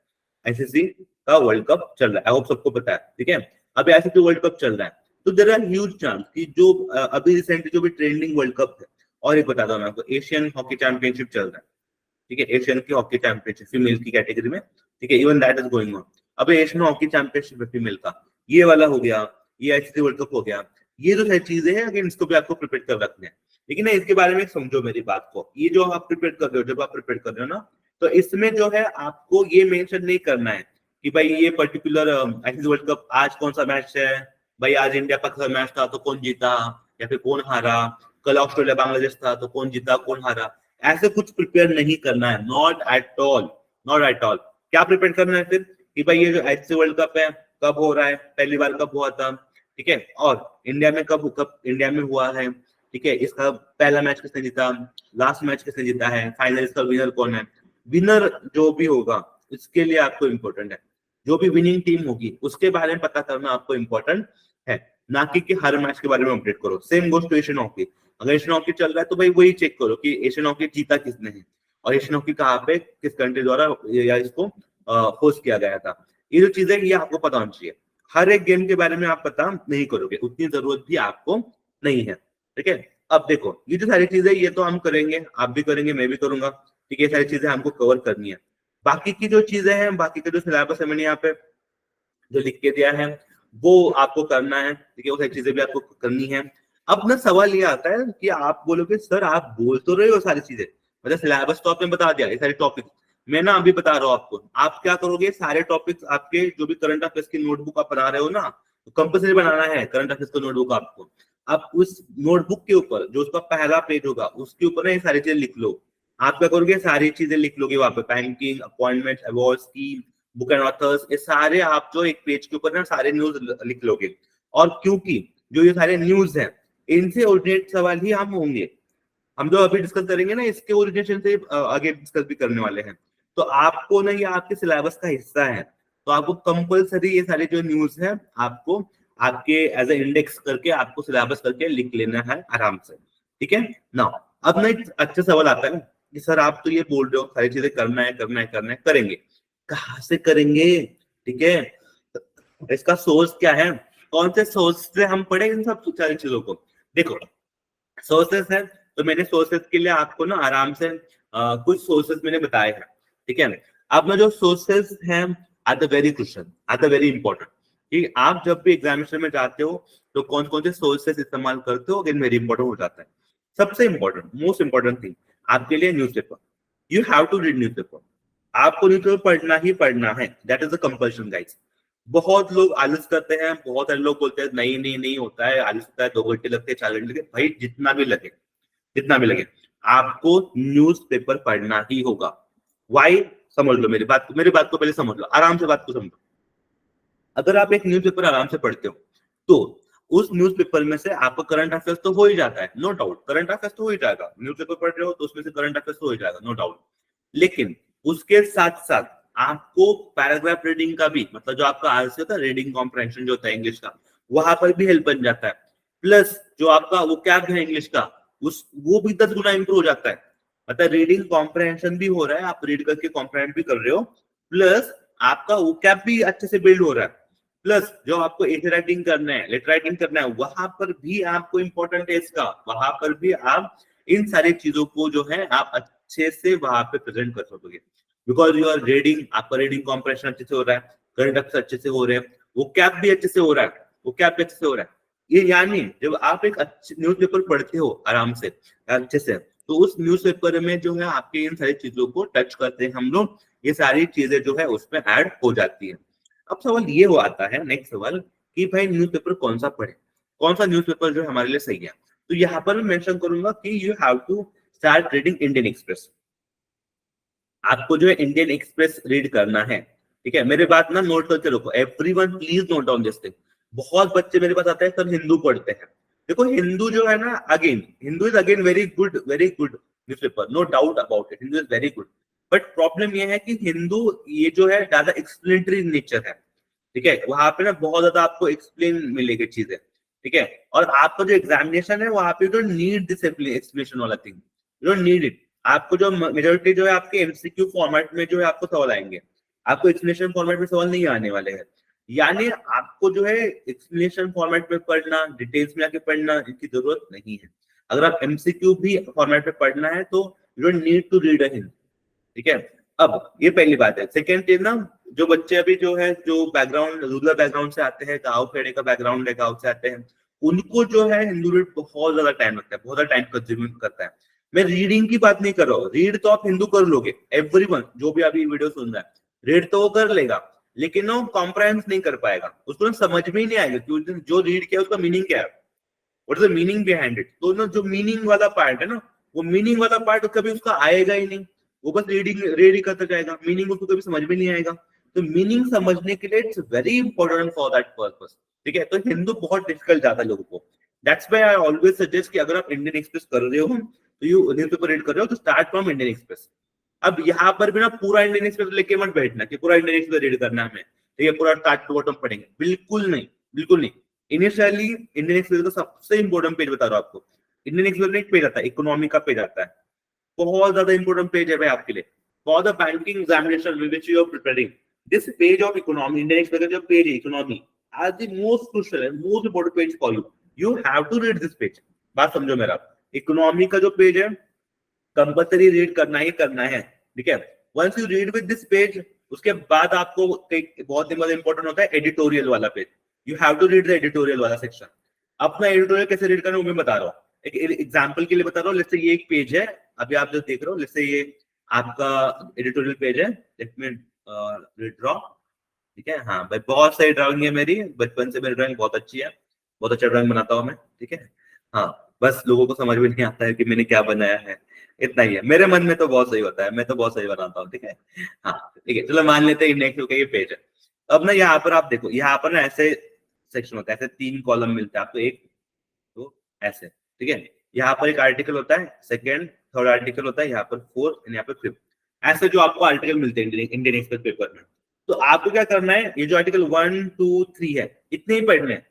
Speaker 1: आईसीसी का वर्ल्ड कप चल रहा है, आई होप सबको पता है, ठीक है। अभी आईसीसी वर्ल्ड कप चल रहा है, तो देयर आर ह्यूज चांस कि जो अभी रिसेंटली जो भी ट्रेंडिंग वर्ल्ड कप है, और एक बता दो मैं आपको, एशियन हॉकी चैंपियनशिप चल रहा है, ठीक है, एशियन की हॉकी चैंपियनशिप फीमेल की कैटेगरी में, ठीक है, even that is going on. अब एशियन हॉकी चैंपियनशिप है फीमेल का, ये वाला हो गया, ये आईसीसी वर्ल्ड कप हो गया, ये जो सारी चीजें हैं अगेन इसको भी आपको प्रिपेयर कर रखने हैं, लेकिन ना इसके बारे में समझो मेरी बात को। ये जो आप प्रिपेयर कर रहे हो, जब आप प्रिपेयर कर रहे हो ना, तो इसमें जो है आपको ये मेंशन नहीं करना है कि भाई ये पर्टिकुलर आईसीसी वर्ल्ड कप आज कौन सा मैच है, भाई आज इंडिया पाकिस्तान मैच था तो कौन जीता या फिर कौन हारा, कल ऑस्ट्रेलिया बांग्लादेश था तो कौन जीता कौन हारा, ऐसे कुछ प्रिपेयर नहीं करना है, not at all, not at all. क्या प्रिपेयर करना है फिर कि भाई ये जो आईसीसी वर्ल्ड कप है कब हो रहा है, पहली बार कब हुआ था, ठीक है, और इंडिया में कब इंडिया में हुआ है, ठीक है, इसका पहला मैच किसने जीता, लास्ट मैच किसने जीता है, फाइनल इसका विनर कौन है। विनर जो भी होगा इसके लिए आपको इंपॉर्टेंट है, जो भी विनिंग टीम होगी उसके बारे में पता करना आपको इंपॉर्टेंट है, ना कि हर मैच के बारे में अपडेट करो। Same goes to Asian hockey, अगर एशियन हॉकी चल रहा है तो भाई वही चेक करो कि एशियन हॉकी जीता किसने है, और एशियन हॉकी कहाँ पे किस कंट्री द्वारा या इसको होस्ट किया गया था। ये जो चीजें ये आपको पता होना चाहिए। हर एक गेम के बारे में आप पता नहीं करोगे, उतनी जरूरत भी आपको नहीं है, ठीक है। अब देखो ये जो सारी चीजें ये तो हम करेंगे, आप भी करेंगे, मैं भी करूंगा, ठीक है, सारी चीजें हमको कवर करनी है। बाकी की जो चीजें हैं, बाकी का जो सिलेबस है मैंने यहाँ पे जो लिख के दिया है वो आपको करना है, ठीक है, वो सारी चीजें भी आपको करनी है। अब ना सवाल ये आता है कि आप बोलोगे सर आप बोल तो रहे हो सारी चीजें, मतलब सिलेबस तो आपने बता दिया, ये सारे टॉपिक मैं ना अभी बता रहा हूँ आपको, आप क्या करोगे, सारे टॉपिक्स आपके जो भी करंट अफेयर्स की नोटबुक आप बना रहे हो ना, तो कंपल्सरी बनाना है करंट अफेयर्स का नोटबुक आपको। आप उस नोटबुक के ऊपर जो उसका पहला पेज होगा उसके ऊपर ना ये सारी चीजें लिख लो। आप क्या करोगे, सारी चीजें लिख लोगे वहां पे, banking, appointment, award, scheme, book and authors, ये सारे आप जो एक पेज के ऊपर ना सारे न्यूज लिख लोगे। और क्योंकि जो ये सारे न्यूज हैं इनसे ओरिजिनेट सवाल ही हम होंगे, हम जो अभी डिस्कस करेंगे ना इसके ओरिजिनेशन से आगे डिस्कस भी करने वाले हैं, तो आपको ना ये आपके सिलेबस का हिस्सा है, तो आपको कंपलसरी ये सारी जो न्यूज है आपको आपके एज ए इंडेक्स करके आपको सिलेबस करके लिख लेना है आराम से, ठीक है ना। अब ना एक अच्छा सवाल आता है कि सर आप तो ये बोल रहे हो सारी चीजें करना है करना है करना है, करेंगे कहाँ से करेंगे, ठीक है, इसका सोर्स क्या है, कौन से सोर्स से हम पढ़े इन सब सारी चीजों को। देखो सोर्सेस है, तो मैंने सोर्सेस के लिए आपको ना आराम से कुछ सोर्सेस मैंने बताए हैं, ठीक है। अब ना जो सोर्सेस हैं are the very question, are the very important, ठीक, आप जब भी एग्जामिनेशन में जाते हो तो कौन कौन से सोर्सेस इस्तेमाल करते हो, अगेन वेरी इंपॉर्टेंट हो जाता है। सबसे इंपॉर्टेंट मोस्ट इंपॉर्टेंट थिंग आपके लिए newspaper, you have to read newspaper, आपको न्यूज़पेपर पढ़ना ही पढ़ना है, that is the compulsion guys. बहुत लोग आलस करते हैं, बहुत सारे लोग बोलते हैं नहीं नहीं नहीं होता है, आलस होता है, 2 घंटे लगते हैं, 4 घंटे लगते हैं, भाई जितना भी लगे, जितना भी लगे, आपको न्यूज़पेपर पढ़ना ही होगा। वाई, समझ लो मेरी बात को पहले समझ लो, आराम से बात को समझो। अगर आप एक न्यूज़पेपर आराम से पढ़ते हो तो उस न्यूज़पेपर में से आपका करंट अफेयर्स तो हो ही जाता है, नो डाउट, करंट अफेयर्स तो हो ही जाएगा, न्यूज़पेपर पढ़ रहे हो तो उसमें से करंट अफेयर्स तो हो ही जाएगा, नो डाउट। लेकिन उसके साथ साथ आपको पैराग्राफ रीडिंग का भी, मतलब जो आपका आरसी होता है, रीडिंग कॉम्प्रहेंशन जो होता है इंग्लिश का, वहां पर भी हेल्प बन जाता है। प्लस जो आपका वो क्या है इंग्लिश का, उस वो भी 10 गुना इंप्रूव हो जाता है, मतलब रीडिंग कॉम्प्रहेंशन भी हो रहा है, आप रीड करके कॉम्प्रहेंड भी कर रहे हो, प्लस आपका वो कैप भी अच्छे से बिल्ड हो रहा है, प्लस जो आपको एसे राइटिंग करना है, लेटर राइटिंग करना है, वहां पर भी आपको इंपॉर्टेंट है इसका, वहां पर भी आप इन सारी चीजों को जो है आप अच्छे से वहां पे प्रेजेंट कर सकोगे, बिकॉज यू आर रीडिंग, आपका रीडिंग कॉम्प्रेशन अच्छे से हो रहा है, करंट अफेयर्स अच्छे से हो रहे हैं, वो कैप भी अच्छे से हो रहा है, वो कैप भी अच्छे से हो रहा है। ये यानी जब आप एक अच्छे न्यूज़पेपर पढ़ते हो आराम से अच्छे से, तो उस न्यूज़पेपर में जो है आपके इन सारी चीजों को टच करते हैं हम लोग, ये सारी चीजें जो है उसमें ऐड हो जाती है। अब सवाल ये हो आता है नेक्स्ट सवाल कि भाई न्यूज़पेपर कौन सा पढ़े, कौन सा न्यूज़पेपर जो हमारे लिए सही है। तो यहाँ पर मैं मेंशन करूंगा कि you have to start reading Indian Express. आपको जो है इंडियन एक्सप्रेस रीड करना है, ठीक है, मेरे बात ना नोट करके रखो, everyone please note down this thing. बहुत बच्चे मेरे पास आते हैं, सब हिंदू पढ़ते हैं। देखो हिंदू जो है ना, again Hindu is again very good newspaper, no doubt about it, Hindu is very good. But problem ये है कि हिंदू ये जो है ज्यादा एक्सप्लेनेटरी नेचर है। ठीक है, वहां पे ना बहुत ज्यादा आपको एक्सप्लेन मिलेगी चीजें। ठीक है, और आपका जो एग्जामिनेशन है वहां पे डोंट नीड दिस एक्सप्लेनेशन वाला thing, you don't need it. आपको जो मेजोरिटी जो है आपके एमसीक्यू फॉर्मेट में जो है आपको सवाल आएंगे, आपको एक्सप्लेनेशन फॉर्मेट में सवाल नहीं आने वाले हैं। यानी आपको जो है एक्सप्लेनेशन फॉर्मेट में पढ़ना, डिटेल्स में आके पढ़ना, इसकी जरूरत नहीं है। अगर आप एमसीक्यू भी फॉर्मेट में पढ़ना है तो you don't need to read a Hindi. ठीक है, अब ये पहली बात है। सेकेंड चीज ना, जो बच्चे अभी जो है जो बैकग्राउंड रूरल बैकग्राउंड से आते हैं, गाँव खेड़े का बैकग्राउंड है, गाँव से आते हैं, उनको जो है हिंदू रीड बहुत ज्यादा टाइम लगता है, बहुत ज्यादा टाइम कंज्यूम करता है। मैं रीडिंग की बात नहीं कर रहा हूँ, रीड तो आप हिंदू कर लोगे, एवरीवन जो भी अभी वीडियो सुन रहा है रीड तो वो कर लेगा, लेकिन वो कॉम्प्रहेंस नहीं कर पाएगा, उसको ना समझ में ही नहीं आएगा कि जो रीड किया उसका मीनिंग क्या है, what is the meaning behind it. तो ना जो मीनिंग वाला पार्ट है ना, वो मीनिंग वाला पार्ट कभी उसका आएगा ही नहीं, वो बस रीड ही करता जाएगा, मीनिंग उसको कभी समझ में नहीं आएगा। तो मीनिंग समझने के लिए it's very important for that purpose. ठीक है, तो हिंदू बहुत डिफिकल्ट जाता है लोगों को। That's why I always suggest कि अगर आप इंडियन एक्सप्रेस कर रहे हो, तो यू न्यूज़पेपर रीड कर रहे हो, तो स्टार्ट फ्रॉम इंडियन एक्सप्रेस। अब यहाँ पर भी ना पूरा इंडियन एक्सप्रेस लेके मत बैठना कि पूरा इंडियन एक्सप्रेस रीड करना है हमें, ठीक है, पूरा स्टार्ट टू बॉटम पढ़ेंगे, बिल्कुल नहीं, बिल्कुल नहीं। इनिशियली इंडियन एक्सप्रेस का सबसे इंपॉर्टेंट पेज बता रहा हूँ आपको, इंडियन एक्सप्रेस में एक पेज आता है, इकोनॉमी का पेज आता है, बहुत ज्यादा इंपॉर्टेंट पेज है भाई आपके लिए, for the banking examination which you are preparing. This page of economy, Indian Express का जो पेज है इकोनॉमी, आज द मोस्ट क्रूशियल है, most important page for you, you have to read this page. बात समझो मेरा, इकोनॉमी का जो पेज है कंपल्सरी रीड करना ही करना है। ठीक है, once you read with this page, उसके बाद आपको बहुत इंपॉर्टेंट होता है एडिटोरियल वाला page, you have to read the editorial वाला सेक्शन। अपना एडिटोरियल कैसे रीड करना है वो मैं बता रहा हूँ, एक एग्जांपल के लिए बता रहा हूँ। लेट्स से ये एक पेज है, अभी आप जो देख रहे हो, लेट्स से ये आपका एडिटोरियल पेज है, लेट मी ड्रॉ। ठीक है, हाँ भाई बहुत सही ड्राइंग है मेरी, बचपन से मेरी ड्राइंग बहुत अच्छी है, बहुत अच्छा ड्राइंग बनाता हूँ मैं। ठीक है, हाँ बस लोगों को समझ में नहीं आता है कि मैंने क्या बनाया है, इतना ही है। मेरे मन में तो बहुत सही होता है, मैं तो बहुत सही बनाता हूँ। ठीक है, हाँ ठीक है, चलो मान लेते हैं नेक्स्ट का ये पेज है। अब ना यहाँ पर आप देखो, यहाँ पर ना ऐसे सेक्शन होता है, ऐसे 3 कॉलम मिलते हैं आपको, एक तो ऐसे। ठीक है, यहाँ पर एक आर्टिकल होता है, सेकंड थर्ड आर्टिकल होता है, यहाँ पर फोर्थ, यहाँ पर फिफ्थ, ऐसे जो आपको आर्टिकल मिलते हैं इंडियन एक्सप्रेस पेपर में। तो आपको क्या करना है, ये जो आर्टिकल 1 2 3 है, इतने ही पढ़ने हैं।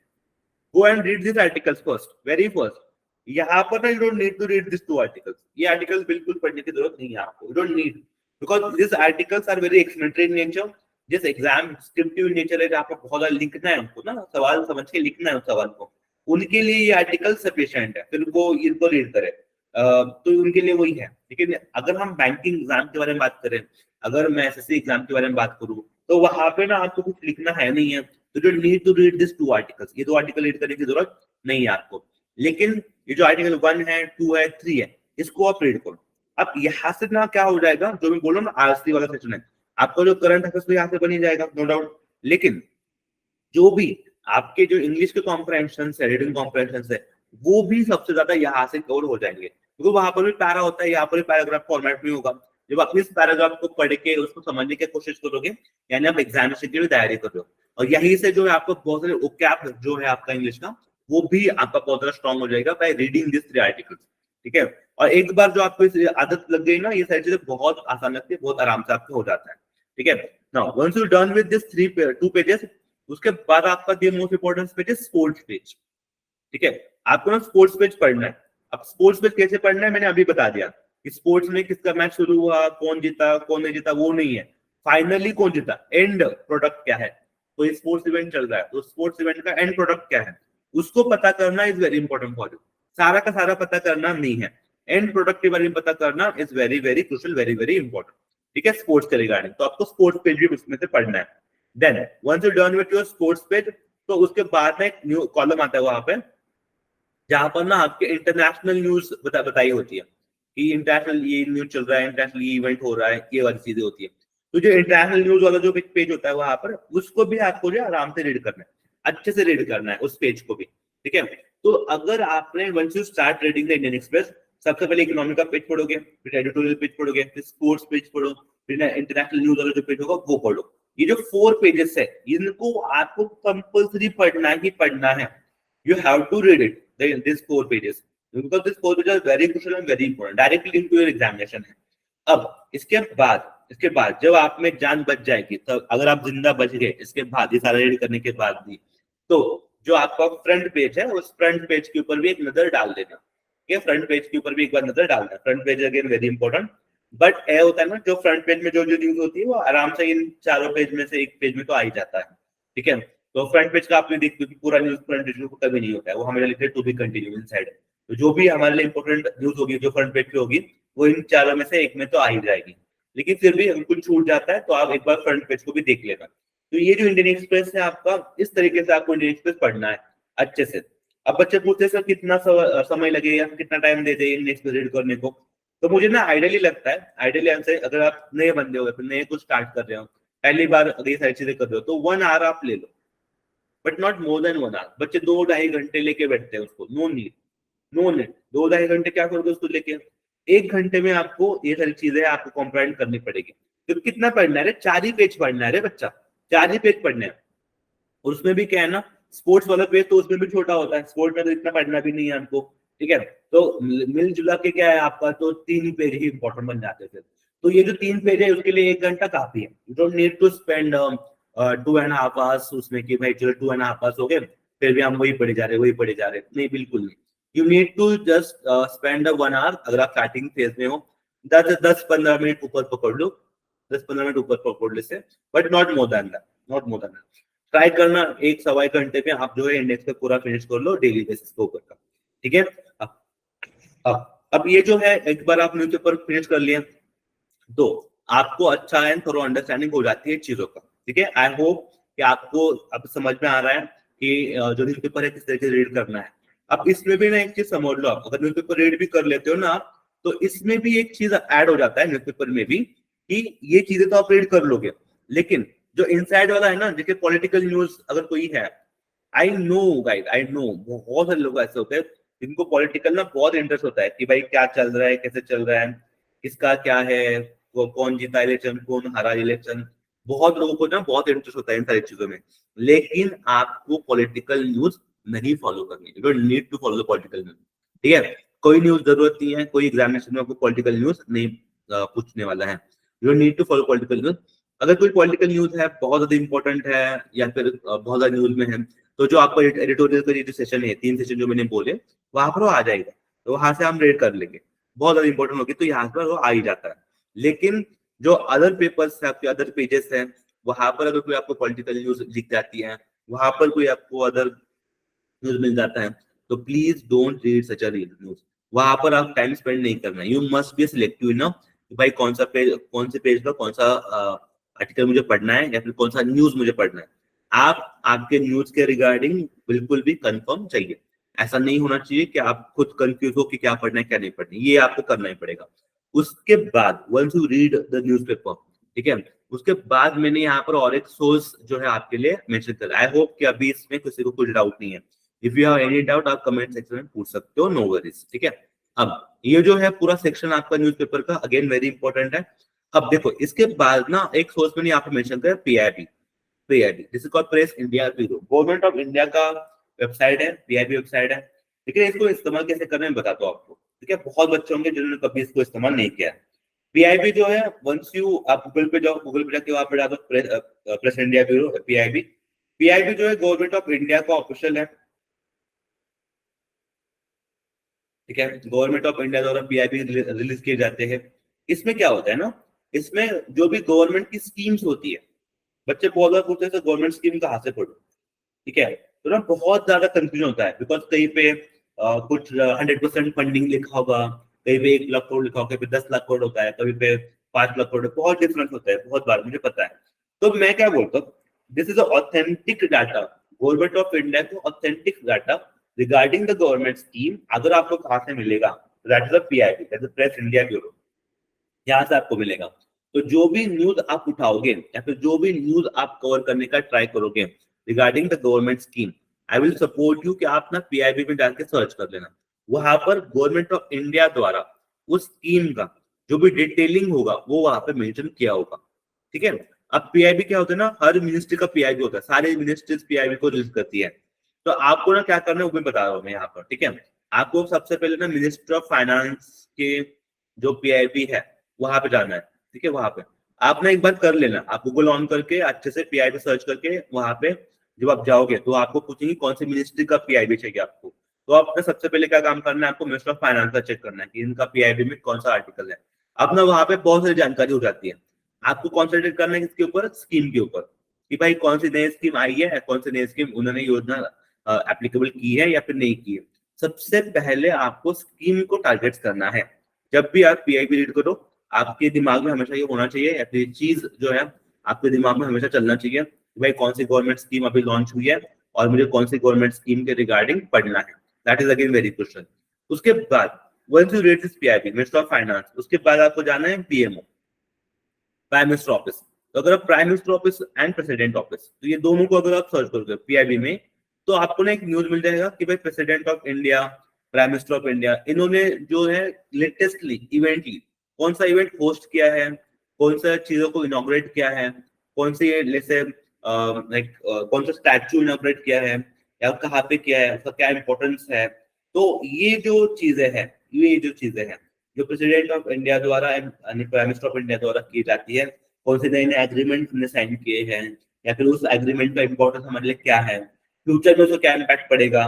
Speaker 1: Go and read this articles first, very first. यहाँ पर ना you don't need to read this 2 articles, ये आर्टिकल्स बिल्कुल पढ़ने की जरूरत नहीं है आपको, you don't need, because this articles are very explanatory in nature, जिस एग्जाम स्क्रिप्टिव नेचर है, आपको बहुत ज्यादा लिखना है, हमको ना सवाल समझ के लिखना है उस सवाल को, उनके लिए ये आर्टिकल सफिशिएंट है, फिर वो इनको रीड करें। तो उनके लिए वही है। लेकिन अगर हम बैंकिंग एग्जाम के बारे में बात करें, अगर मैं एसएससी एग्जाम के बारे में बात करूं, तो वहां पे ना आपको कुछ लिखना है नहीं है, तो you need to read this 2 articles, ये 2 आर्टिकल रीड करने की जरूरत नहीं है आपको। लेकिन ये जो आर्टिकल 1 है 2 है 3 है, इसको आप रीड करो। अब यहाँ से ना क्या हो जाएगा, जो मैं बोल रहा हूँ ना आरसी वाला सेक्शन है, आपका जो करंट अफेयर्स तो यहाँ से बन ही जाएगा, नो डाउट। लेकिन जो भी आपके जो इंग्लिश के कॉम्प्रहेंशन है, रीडिंग कॉम्प्रहेंशन है, वो भी सबसे ज्यादा यहाँ से कवर हो जाएंगे, क्योंकि वहां पर भी पैरा होता है, यहाँ पर भी पैराग्राफ फॉर्मेट में होगा। जब आप इस पैराग्राफ को पढ़ के उसको समझने की कोशिश करोगे, यानी आप एग्जामिनेशन की भी तैयारी कर रहे हो, और यहीं से जो है आपको बहुत सारे ओकैब जो है आपका इंग्लिश का, वो भी आपका बहुत ज्यादा स्ट्रॉन्ग हो जाएगा बाय रीडिंग दिस 3 आर्टिकल्स। ठीक है, और एक बार जो आपको इस आदत लग गई ना, ये सारी चीजें बहुत आसान लगती है, बहुत आराम से आपको हो जाता है। ठीक है, now once you done with this 2 pages, उसके बाद आपका द मोस्ट इंपॉर्टेंट पेज है स्पोर्ट्स पेज। ठीक है, आपको ना स्पोर्ट्स पेज पढ़ना है। अब स्पोर्ट्स पेज कैसे पढ़ना है मैंने अभी बता दिया, कि स्पोर्ट्स में किसका मैच शुरू हुआ, कौन जीता कौन नहीं जीता वो नहीं है, फाइनली कौन जीता, एंड प्रोडक्ट क्या है। कोई स्पोर्ट्स इवेंट चल रहा है, तो स्पोर्ट्स इवेंट का एंड प्रोडक्ट क्या है, उसको पता करना is very important for you. सारा का सारा पता करना नहीं है, एंड प्रोडक्ट के बारे में पता करना is very very crucial, very very important. ठीक है, स्पोर्ट्स के रिगार्डिंग तो आपको स्पोर्ट्स पेज भी उसमें से पढ़ना है। Then once you done with your sports page, तो उसके बाद में एक न्यू कॉलम आता है वहां पे, जहां पर ना आपके इंटरनेशनल न्यूज बताई होती है, कि इंटरनेशनल ये न्यूज चल रहा है, इंटरनेशनल ये इवेंट हो रहा है, ये वाली चीजें होती है। तो जो इंटरनेशनल न्यूज वाला जो पेज होता है वहां पर, उसको भी आपको जो आराम से रीड करना है, अच्छे से रीड करना है उस पेज को भी। ठीक है, तो अगर आपने once you start reading the Indian Express, सबसे पहले इकोनॉमिक का पेज पढ़ोगे, फिर एडिटोरियल पेज पढ़ोगे, फिर स्पोर्ट्स पेज पढ़ो, फिर इंटरनेशनल न्यूज वाला जो पेज होगा वो पढ़ो। ये जो 4 पेजेस है इनको आपको कंपल्सरी पढ़ना है. You have to read it, these 4 pages, because these 4 pages are very crucial and very important, directly linked to your examination है. अब इसके बाद जब आप में जान बच जाएगी, तब अगर आप जिंदा बच गए इसके बाद, ये सारा रीड करने के बाद भी, तो जो आपका फ्रंट पेज है उस फ्रंट पेज के ऊपर भी एक नजर डाल देना. ये फ्रंट पेज के ऊपर भी एक बार नजर डालना. Front page again very important. But ये होता है ना, जो फ्रंट पेज में जो न्यूज होती है वो आराम से इन चारों पेज में से एक पेज में तो आ ही जाता है. ठीक है, तो फ्रंट पेज का आपने देख, क्योंकि पूरा न्यूज फ्रंट पेज को कभी नहीं होता है, वो हमें लिखते हैं टू बी कंटिन्यू इनसाइड. तो जो भी हमारे लिए इंपॉर्टेंट न्यूज होगी जो फ्रंट पेज पे होगी वो इन चारों में से एक में तो आ ही जाएगी. लेकिन फिर भी अगर कुछ छूट जाता है तो आप एक बार फ्रंट पेज को भी देख लेना. तो ये जो इंडियन एक्सप्रेस है आपका, इस तरीके से आपको इंडियन एक्सप्रेस पढ़ना है अच्छे से. अब बच्चे पूछते हैं सर कितना समय लगेगा, कितना टाइम दे दें इंडियन एक्सप्रेस रीड करने को. तो मुझे ना आइडियली लगता है, आइडियली आंसर, अगर आप नए बंदे हो, फिर नए कुछ स्टार्ट कर रहे हो, पहली बार अगर ये सारी चीजें कर रहे हो, तो 1 आवर आप ले लो, but not more than 1 hour. बच्चे 2-2.5 घंटे लेके बैठते हैं उसको. No need. 2-2.5 घंटे क्या करोगे उसको लेके? 1 घंटे में आपको ये सारी चीजें आपको कॉम्प्रेंड करनी पड़ेगी. तो कितना पढ़ना है? 4 ही पेज पढ़ना है बच्चा, 4 ही पेज पढ़ने हैं. और उसमें भी क्या है ना, स्पोर्ट्स वाला पेज तो उसमें भी छोटा होता है, स्पोर्ट्स में तो इतना पढ़ना भी नहीं है आपको. ठीक है, तो मिलजुला के क्या है आपका, तो 3 ही पेज ही इंपॉर्टेंट बन जाते थे. तो ये जो 3 पेज है उसके लिए 1 घंटा काफी है. You don't need to spend 2.5 hours उसमें कि भाई चलो 2.5 आवर्स हो गए फिर भी हम वही पढ़े जा रहे. नहीं, बिल्कुल नहीं. You need to just spend 1 hour. अगर आप स्टार्टिंग फेज में हो, 10-15 मिनट ऊपर पकड़ लो, 10-15 मिनट ऊपर पकड़ ले से, but not more then that. Try करना 1-1.25 घंटे में आप जो है इंडेक्स पे पूरा फिनिश कर लो डेली बेसिस के ऊपर का. ठीक है, अब ये जो है एक बार आप न्यूज़पेपर फिनिश कर लिए तो आपको अच्छा एंड थोड़ा अंडरस्टैंडिंग हो जाती है चीजों का. ठीक है, आई होप कि आपको अब समझ में आ रहा है कि जो न्यूज़पेपर है किस तरीके से रीड करना है. अब इसमें भी ना एक चीज समझ लो, आप अगर न्यूज़पेपर रीड भी कर लेते हो ना, तो इसमें भी एक चीज ऐड हो जाता है न्यूज़पेपर में भी, कि ये चीजें तो आप रीड कर लोगे, लेकिन जो इनसाइड वाला है ना, जैसे पॉलिटिकल न्यूज अगर कोई है, I know guys, I know बहुत सारे लोग ऐसे होते हैं जिनको पॉलिटिकल ना बहुत इंटरेस्ट होता है कि भाई क्या चल रहा है, कैसे चल रहा है, किसका क्या है, वो कौन जीता इलेक्शन, कौन हारा इलेक्शन. बहुत लोगों को ना बहुत इंटरेस्ट होता है इन सारी चीजों में. लेकिन आपको पॉलिटिकल न्यूज नहीं फॉलो करनी. You don't need to follow the political news. ठीक है, कोई न्यूज जरूरत नहीं है, कोई एग्जामिनेशन में आपको पॉलिटिकल न्यूज नहीं पूछने वाला है. You don't need to follow political news. अगर कोई पॉलिटिकल न्यूज है, बहुत ज्यादा इंपॉर्टेंट है, या फिर बहुत ज्यादा न्यूज में है, तो जो आपका एडिटोरियल का जो सेशन है, 3 सेशन जो मैंने बोले, वहां पर वो आ जाएगा. तो वहां से हम रेड कर लेंगे. बहुत ज्यादा इंपॉर्टेंट होगी तो यहाँ पर वो आ ही जाता है. लेकिन जो अदर पेपर्स है, आपके अदर पेजेस हैं, वहां पर अगर कोई आपको पॉलिटिकल न्यूज दिख जाती है, वहां पर कोई आपको अदर न्यूज मिल जाता है, तो please don't read such a news. वहां पर आप टाइम स्पेंड नहीं करना. You must be selective enough भाई कौन से पेज पर कौन सा आर्टिकल मुझे पढ़ना है, या फिर कौन सा न्यूज मुझे पढ़ना है. आप आपके न्यूज के रिगार्डिंग बिल्कुल भी कंफर्म चाहिए. ऐसा नहीं होना चाहिए कि आप खुद कंफ्यूज हो कि क्या पढ़ना है क्या नहीं पढ़ना है. ये आपको करना ही पड़ेगा. उसके बाद once you read the newspaper, ठीक है, उसके बाद मैंने यहाँ पर और एक सोर्स जो है आपके लिए मेंशन कर. आई होप कि अभी इसमें किसी को कुछ डाउट नहीं है. If you have any doubt आप कमेंट सेक्शन में पूछ सकते हो, नो वरीज. ठीक है, अब ये जो है पूरा सेक्शन आपका न्यूज़पेपर का अगेन वेरी इंपॉर्टेंट है. अब देखो इसके बाद ना एक सोर्स मैंने यहाँ पे मेंशन किया, PIB. This is called press India bureau. Government of India का वेबसाइट है, पीआईबी वेबसाइट है. ठीक है, इसको इस्तेमाल कैसे करना है बताता हूँ आपको. ठीक है, बहुत बच्चे होंगे जिन्होंने कभी इसको इस्तेमाल नहीं किया. पीआईबी जो है, वंस यू आप गूगल पे जाओ, गूगल पे जाके वहां पे डालो press India bureau PIB. PIB जो है गवर्नमेंट ऑफ इंडिया का ऑफिशियल है. ठीक है, गवर्नमेंट ऑफ इंडिया द्वारा पीआईबी रिलीज किए जाते हैं. इसमें क्या होता है ना, इसमें जो भी गवर्नमेंट की स्कीम्स होती है, बच्चे बहुत बार पूछते हैं गवर्नमेंट स्कीम कहाँ से पढ़ो. ठीक है, तो ना बहुत ज्यादा कंफ्यूजन होता है, बिकॉज कहीं पे कुछ 100% फंडिंग लिखा होगा, कहीं पे 1 लाख करोड़ लिखा होगा, कहीं पे 10 लाख करोड़ होता है, कहीं पे 5 लाख करोड़, बहुत डिफरेंस होता है बहुत बार, मुझे पता है. तो मैं क्या बोलता हूँ, this is authentic data. Government of India को authentic data regarding the government scheme अगर आपको कहाँ से मिलेगा, that is the PIB, that is press India bureau. यहाँ से आपको मिलेगा. तो जो भी न्यूज आप उठाओगे या फिर जो भी न्यूज आप कवर करने का ट्राई करोगे regarding the government scheme, I will support you कि आप ना पीआईबी में जाके सर्च कर लेना. वहां पर गवर्नमेंट ऑफ इंडिया द्वारा उस स्कीम का जो भी डिटेलिंग होगा वो वहां पे मेंशन किया होगा. ठीक है, अब पीआईबी क्या होता है ना, हर मिनिस्ट्री का पीआईबी होता है, सारी मिनिस्ट्रीज पीआईबी को रिलीज करती है। तो आपको ना क्या करना है वो भी बता रहा हूँ मैं यहाँ पर, ठीक है। आपको सबसे पहले ना मिनिस्ट्री ऑफ फाइनेंस के जो पीआईबी है वहां पे जाना है, ठीक है। वहां पे आप ना एक बार कर लेना, आप गूगल ऑन करके अच्छे से पीआईबी सर्च करके वहां पे जब आप जाओगे तो आपको पूछेंगे कौन सी मिनिस्ट्री का पीआईबी चाहिए आपको। तो आपने सबसे पहले क्या काम करना है, आपको मिनिस्टर ऑफ फाइनेंस का चेक करना है कि इनका पीआईबी में कौन सा आर्टिकल है। अब ना वहां पे बहुत सारी जानकारी हो जाती है। आपको कॉन्सेंट्रेट करना है किसके ऊपर, स्कीम के ऊपर, कि भाई कौन सी नई स्कीम आई है, कौन सी नई स्कीम उन्होंने योजना एप्लीकेबल की है या फिर नहीं की है। सबसे पहले आपको स्कीम को टारगेट करना है। जब भी आप पीआईबी रीड करो, आपके दिमाग में हमेशा ये होना चाहिए, या फिर चीज जो है आपके दिमाग में हमेशा चलना चाहिए कि भाई कौन सी गवर्नमेंट स्कीम अभी लॉन्च हुई है और मुझे कौन सी गवर्नमेंट स्कीम के रिगार्डिंग पढ़ना है। That is again very question. उसके बाद once you read this PIB minister of finance, उसके बाद आपको जाना है पीएमओ, प्राइम मिनिस्टर ऑफिस। तो अगर आप prime minister office and president office, तो ये दोनों को अगर आप सर्च करोगे पीआईबी में, तो आपको ना एक न्यूज मिल जाएगा कि भाई president of India, prime minister of India, इन्होंने जो है लेटेस्टली इवेंटली कौन सा इवेंट होस्ट किया है, कौन सा चीजों को इनॉग्रेट किया है, कौन सी जैसे लाइक कौन सा स्टैचू इनॉग्रेट किया है या कहाँ पे किया है, उसका क्या इंपॉर्टेंस है। तो ये जो चीजें हैं जो प्रेसिडेंट ऑफ इंडिया द्वारा यानी प्राइम मिनिस्टर ऑफ इंडिया द्वारा की जाती है, कौन से नए नए एग्रीमेंट हमने साइन किए हैं या फिर उस एग्रीमेंट का इंपॉर्टेंस हमारे लिए क्या है, फ्यूचर में उसका क्या इम्पैक्ट पड़ेगा,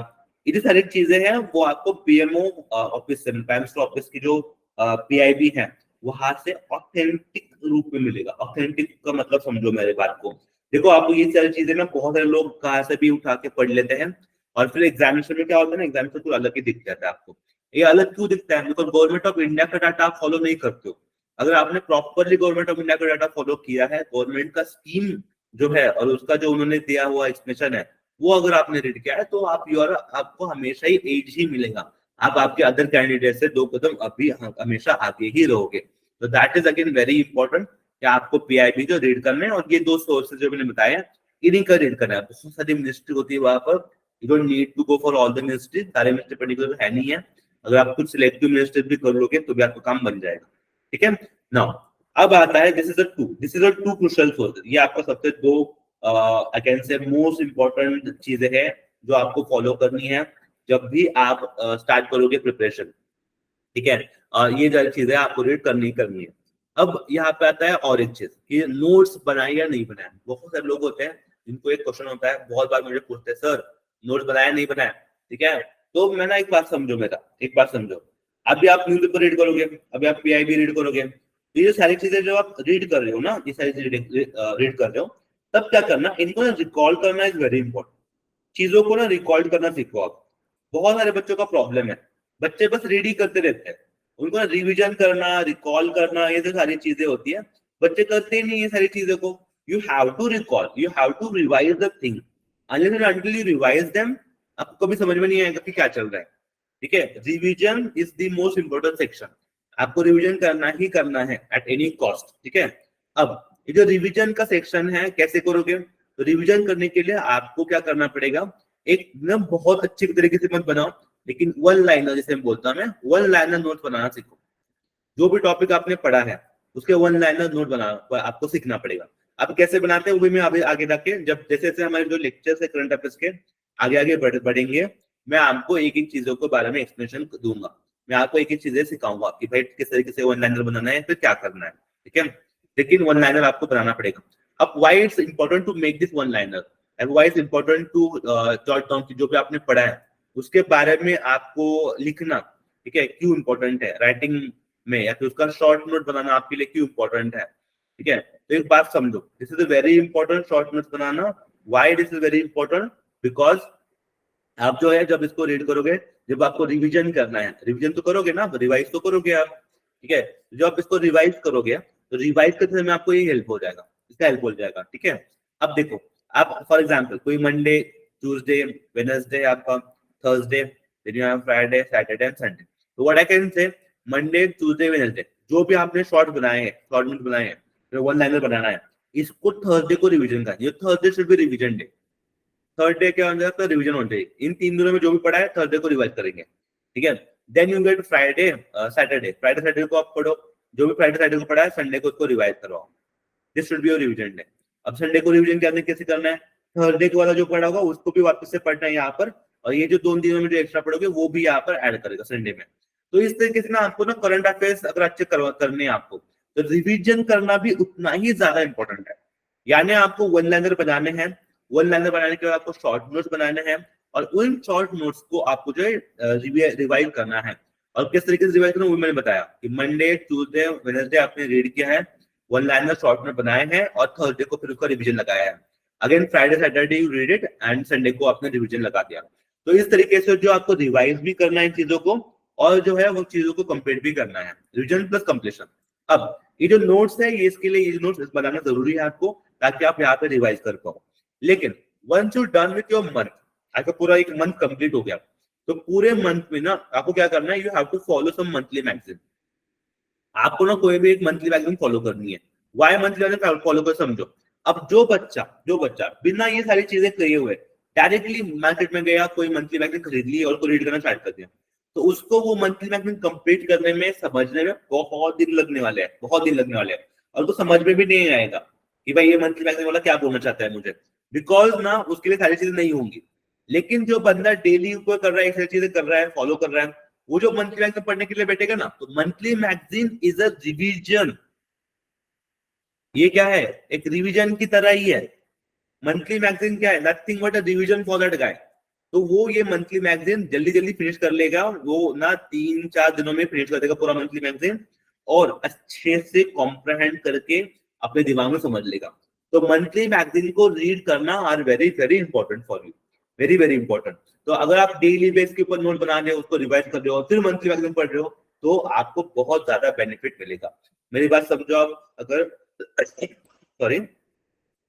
Speaker 1: ये जो सारी चीजें हैं वो आपको पीएमओ ऑफिस से, प्राइम मिनिस्टर ऑफिस की जो पीआईबी है वहां से ऑथेंटिक रूप में मिलेगा। ऑथेंटिक का मतलब समझो मेरे बात को। देखो आपको ये सारी चीजें ना बहुत सारे लोग कहाँ से भी उठा के पढ़ लेते हैं और फिर एग्जामिनेशन में क्या होता है ना, एग्जामिनेशन तो अलग ही दिख जाता है आपको। ये अलग क्यों दिखता है, बिकॉज गवर्नमेंट ऑफ इंडिया का डाटा आप फॉलो नहीं करते हो। अगर आपने प्रॉपरली गवर्नमेंट ऑफ इंडिया का डाटा फॉलो किया है, गवर्नमेंट का स्कीम जो है और उसका जो उन्होंने दिया हुआ एक्सप्लेनेशन है वो अगर आपने रीड किया है, तो आप आपको हमेशा ही एज ही मिलेगा। आप आपके अदर कैंडिडेट से 2 कदम अभी हमेशा आगे ही रहोगे। तो that is again very important कि आपको पीआईबी जो रीड करना है, और ये 2 सोर्सेज जो मैंने बताया इन्हीं का रीड करना है। बहुत सारी मिनिस्ट्री होती है वहां पर, you don't need to go for all the ministry, सारे मिनिस्ट्री पर्टिकुलर है नहीं है। अगर आप कुछ सिलेक्टिव मिनिस्टर भी कर लोगे तो भी आपका काम बन जाएगा, ठीक है। नाउ अब आता है this is a too crucial source. ये आपका सबसे 2 I can say most important चीजें हैं जो आपको फॉलो करनी है जब भी आप स्टार्ट करोगे प्रिपरेशन, ठीक है। ये जो चीजें आपको रीड करनी है। अब यहाँ पे आता है और एक चीज कि नोट्स बनाए या नहीं बनाए। बहुत सारे लोग होते हैं जिनको एक क्वेश्चन होता है, बहुत बार मुझे पूछते हैं सर नोट्स बनाया नहीं बनाया, ठीक है। तो मैं ना एक बात समझो, अभी आप न्यूज़पेपर रीड करोगे, अभी आप पीआईबी रीड करोगे, तो ये सारी चीजें जो आप रीड कर रहे हो ना, ये सारी चीजें रीड कर रहे हो, तब क्या करना, इनको ना रिकॉल करना इज वेरी इंपॉर्टेंट। चीजों को ना रिकॉल करना सीखो आप। बहुत सारे बच्चों का प्रॉब्लम है, बच्चे बस रीड ही करते रहते हैं, उनको ना रिविजन करना, रिकॉल करना, ये जो सारी चीजें होती है बच्चे करते ही नहीं ये सारी चीजों को। You have to recall, you have to revise the thing, unless and until you revise them आपको कभी समझ में नहीं आएगा कि क्या चल रहा है, ठीक है। Revision is the most important section, आपको रिवीजन करना ही करना है एट एनी कॉस्ट, ठीक है। अब ये जो रिवीजन का सेक्शन है कैसे करोगे, तो रिवीजन करने के लिए आपको क्या करना पड़ेगा, एक ना बहुत अच्छी तरीके से मत बनाओ, लेकिन वन लाइनर जैसे बोलता हूं मैं, वन लाइनर नोट बनाना सीखो। जो भी टॉपिक आपने पढ़ा है उसके वन लाइनर नोट बनाना आपको सीखना पड़ेगा। अब कैसे बनाते हैं वो भी मैं अभी आगे जाके, जब जैसे जैसे हमारे जो लेक्चर्स है करंट अफेयर्स के आगे आगे बढ़ेंगे, मैं आपको एक एक चीजों के बारे में एक्सप्लेनेशन दूंगा। मैं आपको एक एक चीजें सिखाऊंगा कि भाई किस तरीके से वन लाइनर बनाना है, फिर क्या करना है, ठीक है। लेकिन वन लाइनर आपको बनाना पड़ेगा। अब why it's important to make this one liner and why it's important to jot down जो भी आपने पढ़ा है उसके बारे में आपको लिखना, ठीक है, क्यों इंपॉर्टेंट है राइटिंग में, या फिर उसका शॉर्ट नोट बनाना आपके लिए क्यों इंपॉर्टेंट है, ठीक है। तो एक बात समझो, this is a very important short notes banana. Why this is very important, because आप जो है जब इसको रीड करोगे, जब आपको रिवीजन करना है, रिवीजन तो करोगे ना, रिवाइज तो करोगे आप, ठीक है। जब आप इसको रिवाइज करोगे तो रिवाइज करते समय आपको ये हेल्प हो जाएगा, इसका हेल्प हो जाएगा, ठीक है। अब देखो, आप फॉर एग्जाम्पल कोई मंडे, ट्यूसडे, वेडनेसडे आपका, Thursday, Friday, Saturday and Sunday. तो what I can say, Monday, Tuesday, Wednesday जो भी आपने शॉर्ट बनाए हैं, शॉर्ट नोट बनाए हैं, वन लाइनर बनाना है, इसको थर्सडे को रिवीजन करना है। Thursday should be revision day. Third day क्या हो जाएगा, रिवीजन हो जाएगी। इन 3 दिनों में जो भी पढ़ा है थर्सडे को रिवाइज करेंगे, ठीक है। Then you get Friday, Saturday, Friday Saturday को आप पढ़ो, जो भी फ्राइडे सैटरडे को पढ़ा है संडे को उसको रिवाइज करवाओ, this should be your revision day. अब संडे को रिवीजन कैसे करना है, थर्सडे को वाला जो पढ़ा होगा उसको भी वापस से पढ़ना है यहाँ पर, और ये जो 2 दिनों में जो एक्स्ट्रा पढ़ोगे वो भी यहाँ पर ऐड करेगा संडे में। तो इस तरीके से ना आपको ना करंट अफेयर्स अगर अच्छे करने हैं आपको, तो रिवीजन करना भी उतना ही ज्यादा इंपॉर्टेंट है। यानी आपको वन लाइनर बनाने हैं, वन लाइनर बनाने के बाद आपको शॉर्ट नोट्स बनाने हैं, और उन शॉर्ट नोट्स को आपको जो है रिवाइज करना है। और किस तरीके से रिवाइज करना वो मैंने बताया कि मंडे ट्यूसडे वेडनेसडे आपने रीड किया है, वन लाइनर शॉर्ट नोट बनाए हैं, और थर्सडे को फिर उसका रिवीजन लगाया है। Again Friday Saturday you read it and Sunday को आपने रिवीजन लगा दिया। तो इस तरीके से जो आपको रिवाइज भी करना है इन चीजों को, और जो है वो चीजों को कंप्लीट भी करना है, रिवीजन प्लस कंप्लीशन। अब ये जो नोट्स है ये इसके लिए ये नोट्स बनाना जरूरी है आपको, ताकि आप यहाँ पे रिवाइज कर पाओ। लेकिन once you done with your month, आपका पूरा एक मंथ कंप्लीट हो गया, तो पूरे मंथ में ना आपको क्या करना है, you have to follow some monthly magazine. आपको ना कोई भी एक मंथली मैगजीन फॉलो करनी है। वाई मंथली मैगजीन फॉलो कर, समझो। अब जो बच्चा बिना ये सारी चीजें किए हुए डायरेक्टली मार्केट में गया, कोई मंथली मैगजीन खरीद ली और को रीड करना स्टार्ट कर दिया, तो उसको वो मंथली मैगजीन कंप्लीट करने में, समझने में बहुत दिन लगने वाले हैं, बहुत दिन लगने वाले हैं। और तो समझ में भी नहीं आएगा कि भाई ये मंथली मैगजीन वाला क्या बोलना चाहता है मुझे, बिकॉज ना उसके लिए सारी चीजें नहीं होंगी। लेकिन जो बंदा डेली ऊपर कर रहा है, सारी चीजें कर रहा है, फॉलो कर रहा है, वो जो मंथली मैगजीन पढ़ने के लिए बैठेगा ना, तो monthly magazine is a revision. ये क्या है, एक रिवीजन की तरह ही है। मंथली मैगजीन क्या है, nothing but a revision for that guy. तो वो ये मंथली मैगजीन जल्दी जल्दी फिनिश कर लेगा, वो ना 3-4 दिनों में फिनिश कर देगा पूरा मंथली मैगजीन, और अच्छे से कॉम्प्रहेंड करके अपने दिमाग में समझ लेगा। तो मंथली मैगजीन को रीड करना are very very important for you, very very important. तो अगर आप डेली बेस के ऊपर नोट बना रहे हो, उसको रिवाइज कर रहे हो, फिर मंथली मैगजीन पढ़ रहे हो, तो आपको बहुत ज्यादा बेनिफिट मिलेगा। मेरी बात समझो आप। अगर सॉरी,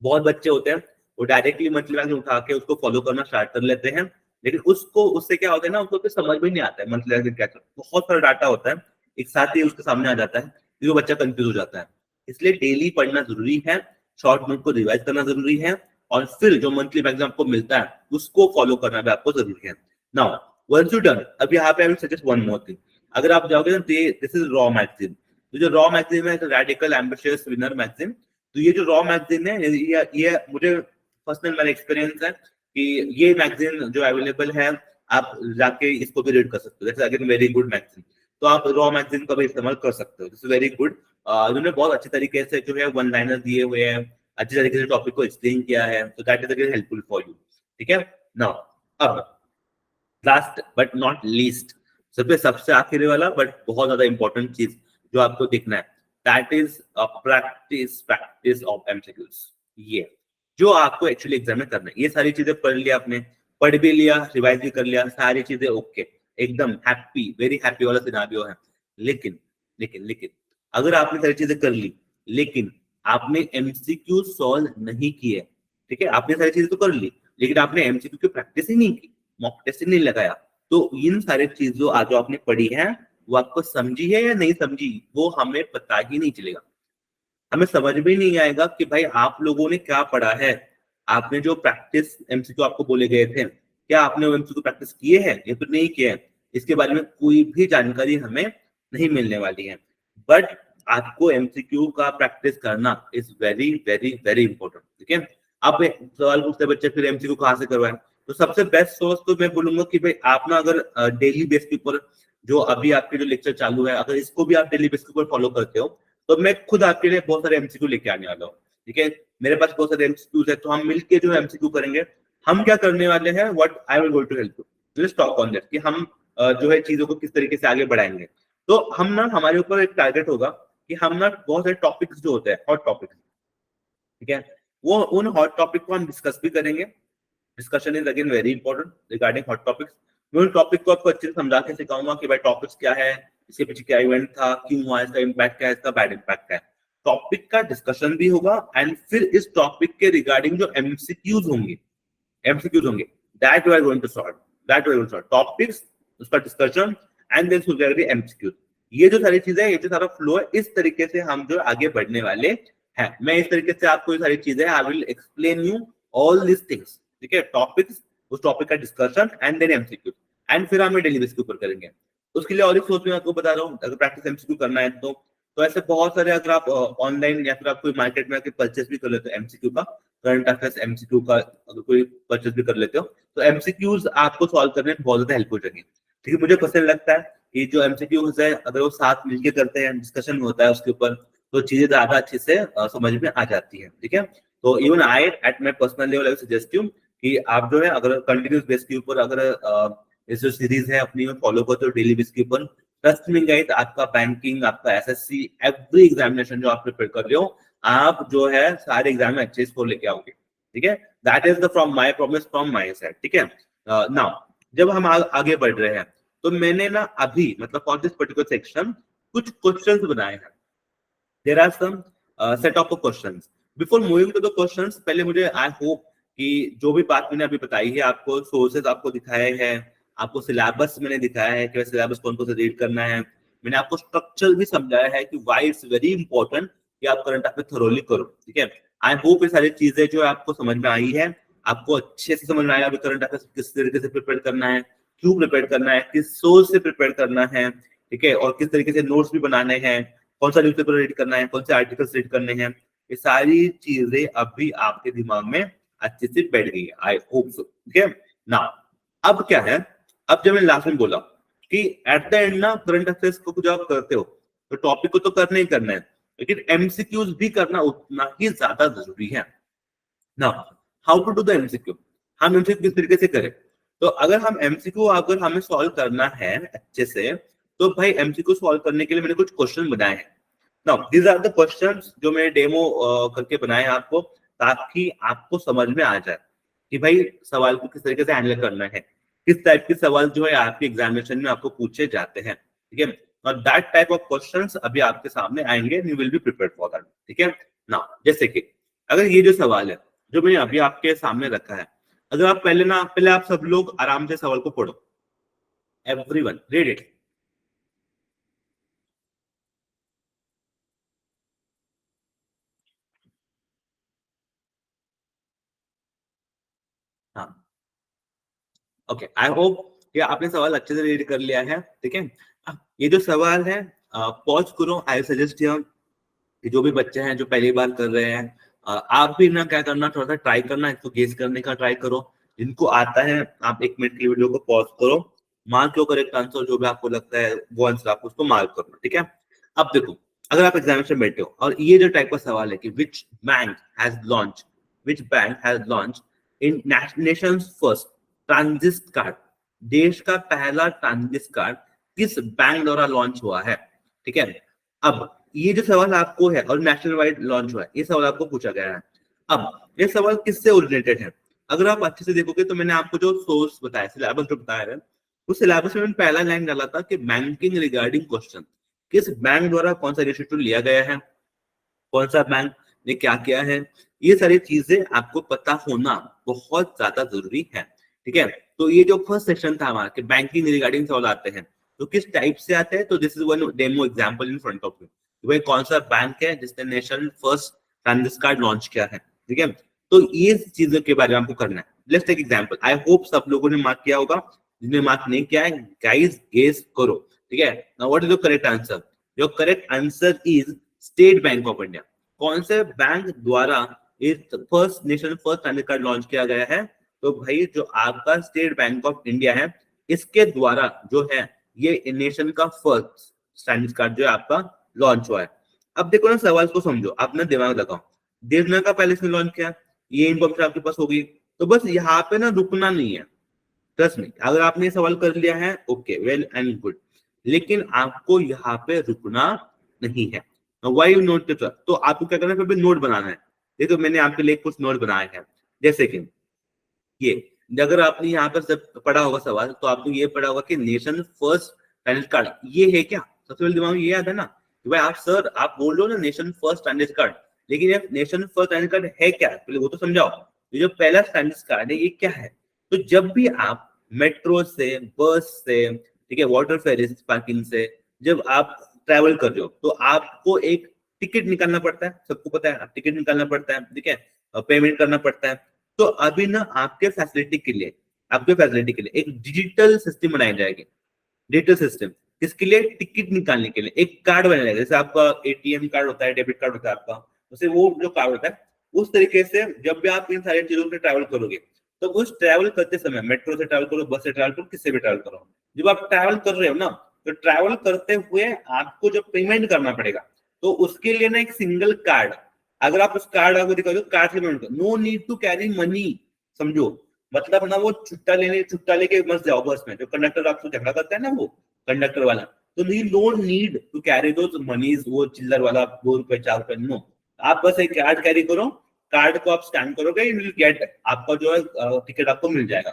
Speaker 1: बहुत बच्चे होते हैं वो डायरेक्टली मंथली मैगजीन उठा के उसको फॉलो करना स्टार्ट कर लेते हैं, लेकिन उसको उससे क्या होता है ना, उसको तो समझ में नहीं आता है मंथली मैगजीन क्या है। बहुत सारा डाटा होता है एक साथ ही उसके सामने आ जाता है, तो बच्चा कंफ्यूज हो जाता है। इसलिए डेली पढ़ना जरूरी है, शॉर्ट नोट को रिवाइज करना जरूरी है, और फिर जो मंथली मैगजीन आपको मिलता है उसको फॉलो करना भी आपको जरूरी है। नाउ वंस यू डन, अब यहाँ पे I will suggest one more thing. अगर आप जाओगे ना, दिस इज रॉ मैगजीन। तो जो रॉ मैगजीन है, रेडिकल एम्बिशियस विनर मैगजीन। तो ये जो रॉ मैगजीन है, ये मुझे पर्सनल मेरा एक्सपीरियंस है कि ये मैगजीन जो अवेलेबल है, आप जाके इसको भी रीड कर सकते हो। जैसे अगेन वेरी गुड मैगजीन, तो आप रॉ मैगजीन का भी इस्तेमाल कर सकते हो। This is very good. इन्होंने बहुत अच्छे तरीके से जो है वन लाइनर दिए हुए हैं, अच्छे तरीके से टॉपिक को एक्सप्लेन किया है, तो that is again helpful for you. ठीक है। नाउ अब लास्ट बट नॉट लीस्ट, सबसे आखिरी वाला बट बहुत ज्यादा इंपॉर्टेंट चीज जो आपको देखना है, that is practice of MCQs. ये जो आपको एक्चुअली एग्जाम में करना है, ये सारी चीजें पढ़ लिया आपने, पढ़ भी लिया, रिवाइज भी कर लिया, सारी चीजें ओके, एकदम हैप्पी, वेरी हैप्पी वाला सिनेरियो है। लेकिन लेकिन लेकिन अगर आपने सारी चीजें कर ली, लेकिन आपने एमसीक्यू सॉल्व नहीं किए, ठीक है, आपने सारी चीजें तो कर ली, लेकिन आपने एमसीक्यू की प्रैक्टिस ही नहीं की, मॉक टेस्ट नहीं लगाया, तो इन सारे चीजों आज जो आपने पढ़ी है वो आपको समझी है या नहीं समझी, वो हमें पता ही नहीं चलेगा। हमें समझ में नहीं आएगा कि भाई आप लोगों ने क्या पढ़ा है। आपने जो प्रैक्टिस एमसीक्यू आपको बोले गए थे, क्या आपने वो एमसीक्यू प्रैक्टिस किए हैं या फिर नहीं किए हैं, इसके बारे में कोई भी जानकारी हमें नहीं मिलने वाली है। बट आपको एमसीक्यू का प्रैक्टिस करना is very very very important. ठीक है। अब सवाल पूछते बच्चे फिर एमसीक्यू कहाँ से करवाएं, तो सबसे बेस्ट सोर्स तो मैं बोलूंगा कि भाई आप ना अगर डेली बेस के ऊपर जो अभी आपके जो लेक्चर चालू है, अगर इसको भी आप डेली बेस के ऊपर फॉलो करते हो, तो मैं खुद आपके लिए बहुत सारे एमसीक्यू लेके आने वाला हूँ। ठीक है। मेरे पास बहुत सारे एमसीक्यूज है, तो हम मिलके जो एमसीक्यू करेंगे। हम क्या करने वाले हैं, what I will going to help you, let's talk on that, कि हम जो है चीजों को किस तरीके से आगे बढ़ाएंगे। तो हम ना, हमारे ऊपर एक टारगेट होगा कि हम ना बहुत सारे टॉपिक्स जो होते हैं, हॉट टॉपिक्स, ठीक है, वो उन हॉट टॉपिक को हम डिस्कस भी करेंगे। Discussion is again very important regarding hot topics. मैं उन टॉपिक को आपको अच्छे से समझा के सिखाऊंगा कि भाई टॉपिक्स क्या है, इसके पीछे क्या इवेंट था, क्यों हुआ, इसका इम्पैक्ट क्या है, इसका बैड इम्पैक्ट क्या है। टॉपिक का डिस्कशन भी होगा, एंड फिर इस टॉपिक के रिगार्डिंग जो एमसीक्यूज होंगे that we are going to solve, topics, उसका डिस्कशन, एंड देन एमसीक्यूज। ये जो सारी चीजें, ये जो सारा फ्लो है, इस तरीके से हम जो आगे बढ़ने वाले हैं। मैं इस तरीके से आपको ये सारी चीजें, I will explain you all this things. ठीक है, टॉपिक्स, उस टॉपिक का डिस्कशन, एंड देन एमसीक्यू, एंड फिर हमें डेली बेस के ऊपर करेंगे। उसके लिए और एक सोच मैं आपको बता रहा हूँ, अगर प्रैक्टिस एमसीक्यू करना है तो तो ऐसे बहुत सारे, अगर आप ऑनलाइन या फिर आप कोई मार्केट में आके परचेस भी कर लेते हो एमसीक्यू का, करंट अफेयर्स एमसीक्यू का अगर कोई परचेस भी कर लेते हो, तो एमसीक्यूज आपको सॉल्व करने में बहुत ज्यादा हेल्प हो जाएगी। ठीक है, मुझे पसंद लगता है कि जो एमसीक्यूज है अगर वो साथ मिलकर करते हैं, डिस्कशन होता है उसके ऊपर, तो चीजें ज्यादा अच्छे से समझ में आ जाती है। ठीक है, तो even I at my personal level I suggest you कि आप जो है अगर कंटिन्यूस बेस के ऊपर अगर इस जो सीरीज है अपनी फॉलो करते हो डेली बेस के ऊपर, ट्रस्ट मी गाइस, आपका बैंकिंग, आपका एसएससी, एवरी एग्जामिनेशन जो आप प्रिपेयर कर रहे हो, आप जो है सारे एग्जाम में अच्छे स्कोर लेके आओगे। ठीक है, that is the from my promise from my side. ठीक है, नाउ जब हम आगे बढ़ रहे हैं, तो मैंने ना अभी मतलब फॉर दिस पर्टिकुलर सेक्शन कुछ क्वेश्चंस बनाए हैं। There are some set of questions. Before moving to the questions, पहले मुझे आई होप कि जो भी बात मैंने अभी बताई है, आपको सोर्सेज आपको दिखाए हैं, आपको सिलेबस मैंने दिखाया है कि सिलेबस कौन कौन सा रीड करना है, मैंने आपको स्ट्रक्चर भी समझाया है कि व्हाई इट्स वेरी इंपॉर्टेंट कि आप करंट अफेयर थोरोली करो। ठीक है, आई होप ये सारी चीजें जो है आपको समझ में आई है, आपको अच्छे से समझ में आया अभी करंट अफेयर किस तरीके से प्रिपेयर करना है, क्यों प्रिपेयर करना है, किस सोर्स से प्रिपेयर करना है। ठीक है, और किस तरीके से नोट्स भी बनाने हैं, कौन सा न्यूज़पेपर रीड करना है, कौन से आर्टिकल्स रीड करने हैं, ये सारी चीजें अभी आपके दिमाग में अच्छे से बैठ गई है। I hope so. ठीक है, ना अब क्या है, अब जब मैंने लास्ट में बोला कि एट द एंड ना करंट अफेयर्स को जब आप करते हो तो टॉपिक को तो करना ही करना है, लेकिन एमसीक्यूज भी करना उतना ही ज्यादा जरूरी है ना। How to do the MCQ, हम एमसीक्यू किस तरीके से करें? तो अगर हम एमसीक्यू अगर हमें सॉल्व करना है अच्छे से, तो भाई एमसीक्यू सॉल्व करने के लिए मैंने कुछ क्वेश्चन बनाए हैं। Now these are the questions जो मैंने डेमो करके बनाए हैं आपको, ताकि आपको समझ में आ जाए कि भाई सवाल को किस तरीके से हैंडल करना है, किस टाइप के सवाल जो है आपके एग्जामिनेशन में आपको पूछे जाते हैं। ठीक है, और दैट टाइप ऑफ क्वेश्चंस अभी आपके सामने आएंगे, you will be prepared for that. ठीक है, नाउ जैसे कि अगर ये जो सवाल है जो मैंने अभी आपके सामने रखा है, अगर आप पहले आप सब लोग आराम से सवाल को पढ़ो, एवरीवन रीड इट। हाँ, ओके, आई होप कि आपने सवाल अच्छे से रीड कर लिया है। ठीक है, ये जो सवाल है पॉज करो, आई सजेस्ट कि जो भी बच्चे हैं जो पहली बार कर रहे हैं, आप भी ना क्या करना, थोड़ा सा ट्राई करना, इसको गेस करने का ट्राई करो। जिनको आता है आप 1 मिनट की वीडियो को पॉज करो, मार्क योर करेक्ट आंसर, जो भी आपको लगता है वो आंसर आप उसको मार्क करो। ठीक है, अब देखो, अगर आप एग्जामिनेशन बैठे हो और ये जो टाइप का सवाल है कि which bank has launch in nation first transit card, देश का पहला ट्रांजिट कार्ड किस बैंक द्वारा लॉन्च हुआ है। ठीक है, अब ये जो सवाल आपको है और नेशनल वाइड लॉन्च हुआ है, ये सवाल आपको पूछा गया है। अब ये सवाल किससे ओरिजिनेटेड है? अगर आप अच्छे से देखोगे तो मैंने आपको जो सोर्स बताया, सिलेबस जो बताया है, उस सिलेबस में मैंने पहला लाइन डाला था कि बैंकिंग रिगार्डिंग क्वेश्चन, किस बैंक द्वारा कौन सा इनिशिएटिव लिया गया है, कौन सा बैंक ने क्या किया है, ये सारी चीजें आपको पता होना बहुत ज्यादा जरूरी है। ठीक है, तो ये जो फर्स्ट सेक्शन था हमारा कि बैंकिंग रिगार्डिंग सवाल आते हैं, तो किस टाइप से आते हैं, तो this is one demo example in front of you. भाई कौन सा बैंक है जिसने national first transit card launch किया है। ठीक है, तो ये चीजों के बारे में आपको करना है। Let's take example, I hope सब लोगों ने मार्क किया होगा, जिन्हें मार्क नहीं किया है गाइस गेस करो। ठीक है, now what is the correct answer? Your correct answer is state bank of India. कौन से बैंक द्वारा इस first national first standard card launch किया गया है? तो भाई जो आपका स्टेट बैंक ऑफ इंडिया है, इसके द्वारा जो है ये नेशन का फर्स्ट स्टैंडर्ड कार्ड जो है आपका लॉन्च हुआ है। अब देखो ना, सवाल को समझो, अपना दिमाग लगाओ, देवना का पहले इसने लॉन्च किया, ये इन्फॉर्मेशन आपके पास होगी, तो बस यहाँ पे ना रुकना नहीं है। ट्रस्ट मी, अगर आपने ये सवाल कर लिया है, ओके वेल एंड गुड, लेकिन आपको यहाँ पे रुकना नहीं है। वाई नोट, तो आपको क्या करना है, फिर नोट बनाना है। देखो मैंने आपके लिए कुछ नोट बनाए हैं, जैसे कि ये, अगर आपने यहाँ पर सब पढ़ा होगा सवाल, तो आपने ये पढ़ा होगा कि नेशन फर्स्ट स्टैंडर्ड कार्ड ये है क्या? सबसे पहले दिमाग में ये याद है ना कि भाई आप सर आप बोल रहे हो ना नेशन फर्स्ट स्टैंडर्ड कार्ड, लेकिन ये नेशन फर्स्ट स्टैंडर्ड कार्ड है क्या, पहले वो तो समझाओ। ये जो पहला स्टैंडर्ड कार्ड है ये क्या है? तो जब भी आप मेट्रो से, बस से, ठीक है, वाटर फेरी पार्किंग से जब आप ट्रेवल कर रहे हो, तो आपको एक टिकट निकालना पड़ता है, सबको पता है, टिकट निकालना पड़ता है। ठीक है, पेमेंट करना पड़ता है। तो अभी ना आपके फैसिलिटी के लिए एक डिजिटल सिस्टम बनाई जाएगी। डिजिटल सिस्टम किसके लिए? टिकट निकालने के लिए एक कार्ड बनाएगा, जैसे आपका एटीएम कार्ड होता है, डेबिट कार्ड होता है आपका, उसे वो जो कार्ड होता है उस तरीके से जब भी आप इन सारी चीजों से ट्रैवल करोगे तो उस ट्रैवल करते समय मेट्रो से ट्रैवल करो, बस से ट्रैवल करो, किससे भी ट्रैवल करो, जब आप ट्रैवल कर रहे हो ना तो ट्रैवल करते हुए आपको जब पेमेंट करना पड़ेगा तो उसके लिए ना एक सिंगल कार्ड, अगर आप उस कार्ड आपको दिखाओगे कार्ड से पेमेंट करो, no need to carry money, समझो मतलब ना वो छुट्टा लेके मत जाओ बस में, जो कंडक्टर आपको झगड़ा करता है ना वो कंडक्टर वाला, तो you don't need to carry those moneys, वो चिल्लर वाला 2 रुपए 4 रुपए, नो, आप बस एक कार्ड कैरी करो, कार्ड को आप स्कैन करोगे, यू विल गेट, आपका जो है टिकट आपको मिल जाएगा,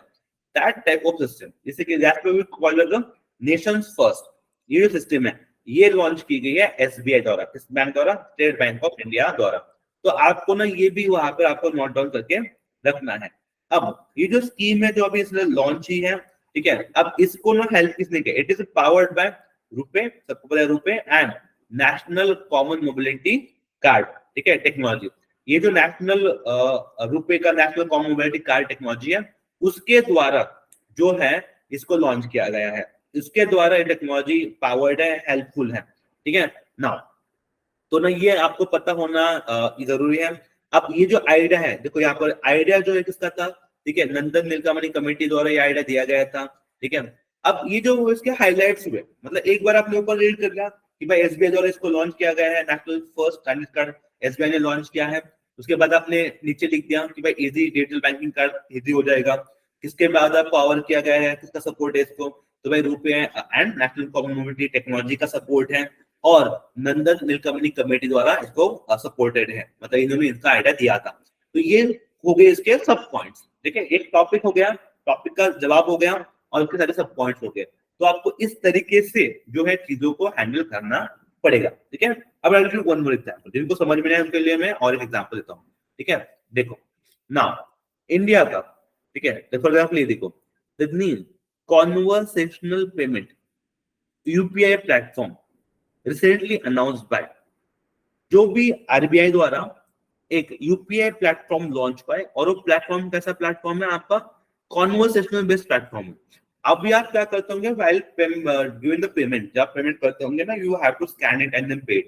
Speaker 1: दैट टाइप ऑफ सिस्टम, जैसे कि that we call the nations first, ये जो सिस्टम है ये लॉन्च की गई है एसबीआई द्वारा, किस बैंक द्वारा? स्टेट बैंक ऑफ इंडिया द्वारा। तो आपको ना ये भी वहां पर आपको नोट डाउन करके रखना है। अब ये जो स्कीम है जो अभी इसने लॉन्च की है, ठीक है, अब इसको ना हेल्प किसने किया? It is powered by RuPay, सबको पता है RuPay and national common mobility card, ठीक है, टेक्नोलॉजी, ये जो नेशनल रुपए का national common mobility card technology है उसके द्वारा जो है इसको लॉन्च किया गया है, इसके द्वारा ये टेक्नोलॉजी पावर्ड है, हेल्पफुल है, ठीक है ना। तो ना ये आपको पता होना जरूरी है। अब ये जो आइडिया है, देखो यहाँ पर आइडिया जो है किसका था, ठीक है, नंदन नीलकमणी कमेटी द्वारा ये आइडिया दिया गया था, ठीक है। अब ये जो इसके हाइलाइट्स हुए, मतलब एक बार आपने ऊपर रीड कर लिया कि भाई एसबीआई द्वारा इसको लॉन्च किया गया है, national first Chinese card SBI ने लॉन्च किया है, उसके बाद आपने नीचे लिख दिया कि भाई easy digital banking card easy हो जाएगा, किसके बाद आप पावर किया गया है, किसका सपोर्ट है इसको, तो भाई रुपए and national common mobility technology का सपोर्ट है, और नंदन नीलकमणी कमेटी द्वारा इसको सपोर्टेड है, मतलब इन्होंने इसका आइडिया दिया था। तो ये हो गए इसके सब पॉइंट्स, ठीक है, एक टॉपिक हो गया, टॉपिक का जवाब हो गया और उसके सारे सब पॉइंट्स हो गए। तो आपको इस तरीके से जो है चीजों को हैंडल करना पड़ेगा, ठीक है। अब आई will give one more example, जिनको समझ में नहीं आया उनके लिए मैं और एक एग्जांपल देता हूं, ठीक है। देखो नाउ इंडिया का, ठीक है, फॉर एग्जांपल ये देखो, conversational payment UPI platform recently announced by, जो भी आरबीआई द्वारा एक यूपीआई प्लेटफॉर्म लॉन्च हुआ है, और वो प्लेटफॉर्म कैसा प्लेटफॉर्म है? आपका कॉन्वर्सेशनल बेस्ड प्लेटफॉर्म है। अभी आप क्या करते होंगे, व्हाइल ड्यूरिंग द पेमेंट, जब पेमेंट करते होंगे ना, you have to scan it and then pay,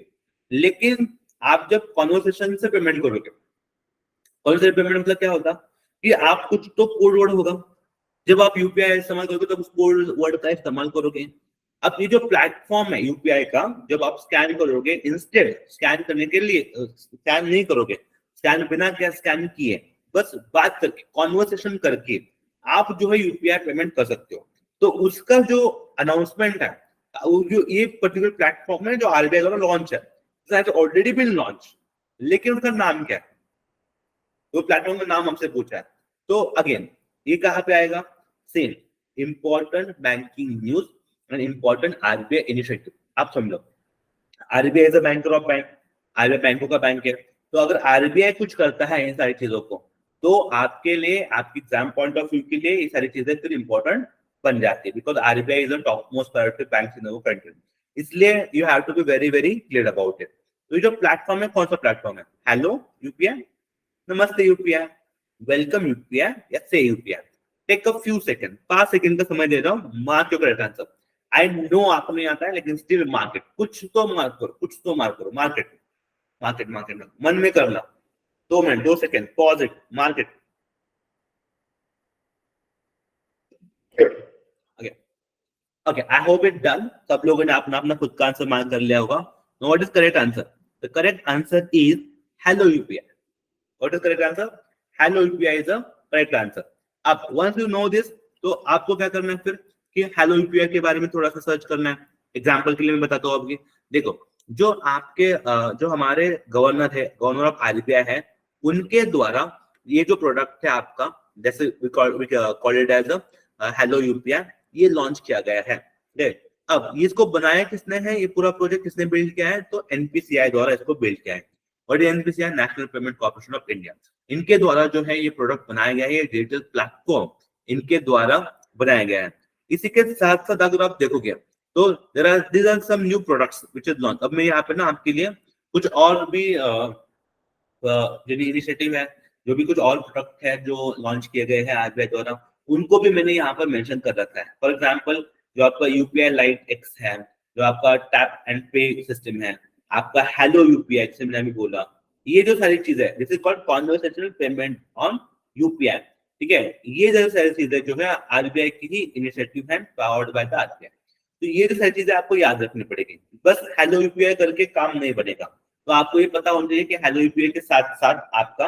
Speaker 1: लेकिन आप जब कॉन्वर्सेशन से पेमेंट करोगे, कॉन्वर्सेशन पेमेंट मतलब क्या होता कि आप कुछ तो कोड वर्ड होगा, जब आप यूपीआई इस्तेमाल करोगे तब उस कोड वर्ड का इस्तेमाल करोगे। अब ये जो प्लेटफॉर्म है यूपीआई का, जब आप स्कैन करोगे, इंस्टेड स्कैन करने के लिए स्कैन नहीं करोगे, स्कैन बिना क्या स्कैन किए, बस बात करके कॉन्वर्सेशन करके आप जो है यूपीआई पेमेंट कर सकते हो। तो उसका जो अनाउंसमेंट है, जो ये पर्टिकुलर प्लेटफॉर्म है जो आरबीआई द्वारा लॉन्च है, ऑलरेडी बिन लॉन्च, लेकिन उसका नाम क्या है, वो प्लेटफॉर्म का नाम हमसे पूछा है। तो अगेन ये कहाँ पे आएगा? Same important banking news and important RBI initiative. आप समझो, RBI is a banker of bank, RBI बैंकों का बैंक है, तो अगर आरबीआई कुछ करता है इन सारी चीजों को, तो आपके लिए, आपकी एग्जाम पॉइंट ऑफ व्यू के लिए ये सारी चीजें फिर इंपॉर्टेंट बन जाती है, because RBI is the top most priority bank in our country, इसलिए you have to be very very clear about it. तो ये जो प्लेटफॉर्म है, कौन सा प्लेटफॉर्म है? हेलो यूपीआई, नमस्ते यूपीआई, वेलकम यूपीआई या say UPI. Take a few second, 5 second का समय दे रहा हूं, mark your correct answer. I know आपको नहीं आता है, लेकिन स्टिल मार्केट, कुछ तो मार्क करो, कुछ तो मार्क करो, मार्केट मार्केट मार्केट मन में करना। 2 minute 2 second, pause it, market. Okay, I hope it done. सब लोगों ने अपना अपना खुद का आंसर मार्क कर लिया होगा। What is correct answer? The correct answer is hello UPI. What is correct answer? Hello UPI is the correct answer. अब वंस यू नो दिस, तो आपको क्या करना है फिर कि हेलो यूपीआई के बारे में थोड़ा सा सर्च करना है। एग्जांपल के लिए मैं बताता हूँ आपकी, देखो जो आपके जो हमारे गवर्नर है, गवर्नर ऑफ आरबीआई है, उनके द्वारा ये जो प्रोडक्ट है आपका, जैसे call it as hello UPI, ये लॉन्च किया गया है। अब इसको बनाया किसने है, ये पूरा प्रोजेक्ट किसने बिल्ड किया है? तो एनपीसीआई द्वारा इसको बिल्ड किया है। और ये NPCI national payment corporation of India, इनके द्वारा जो है ये प्रोडक्ट बनाया गया है, ये डिजिटल प्लेटफॉर्म इनके द्वारा बनाया गया है। इसी के साथ साथ अगर आप देखोगे तो these are some new products which is launched। अब मैं यहाँ पे ना आपके लिए कुछ और भी जो भी इनिशिएटिव है, जो भी कुछ और प्रोडक्ट है जो लॉन्च किए गए हैं आरबीआई द्वारा, उनको भी मैंने यहाँ पर मेंशन कर रखा है। फॉर एग्जांपल जो आपका यूपीआई लाइट एक्स है, जो आपका टैप एंड पे सिस्टम है, आपका हेलो यूपीआई जिसे मैंने अभी बोला, ये जो सारी चीजें है, this is called conversational payment on UPI. ठीक है, ये जो सारी चीजें जो है आरबीआई की ही इनिशिएटिव है, पावर्ड बाय द आरबीआई। तो ये जो सारी चीजें आपको याद रखनी पड़ेगी, बस हेलो यूपीआई करके काम नहीं बनेगा। तो आपको ये पता होना चाहिए कि हेलो यूपीआई के साथ साथ आपका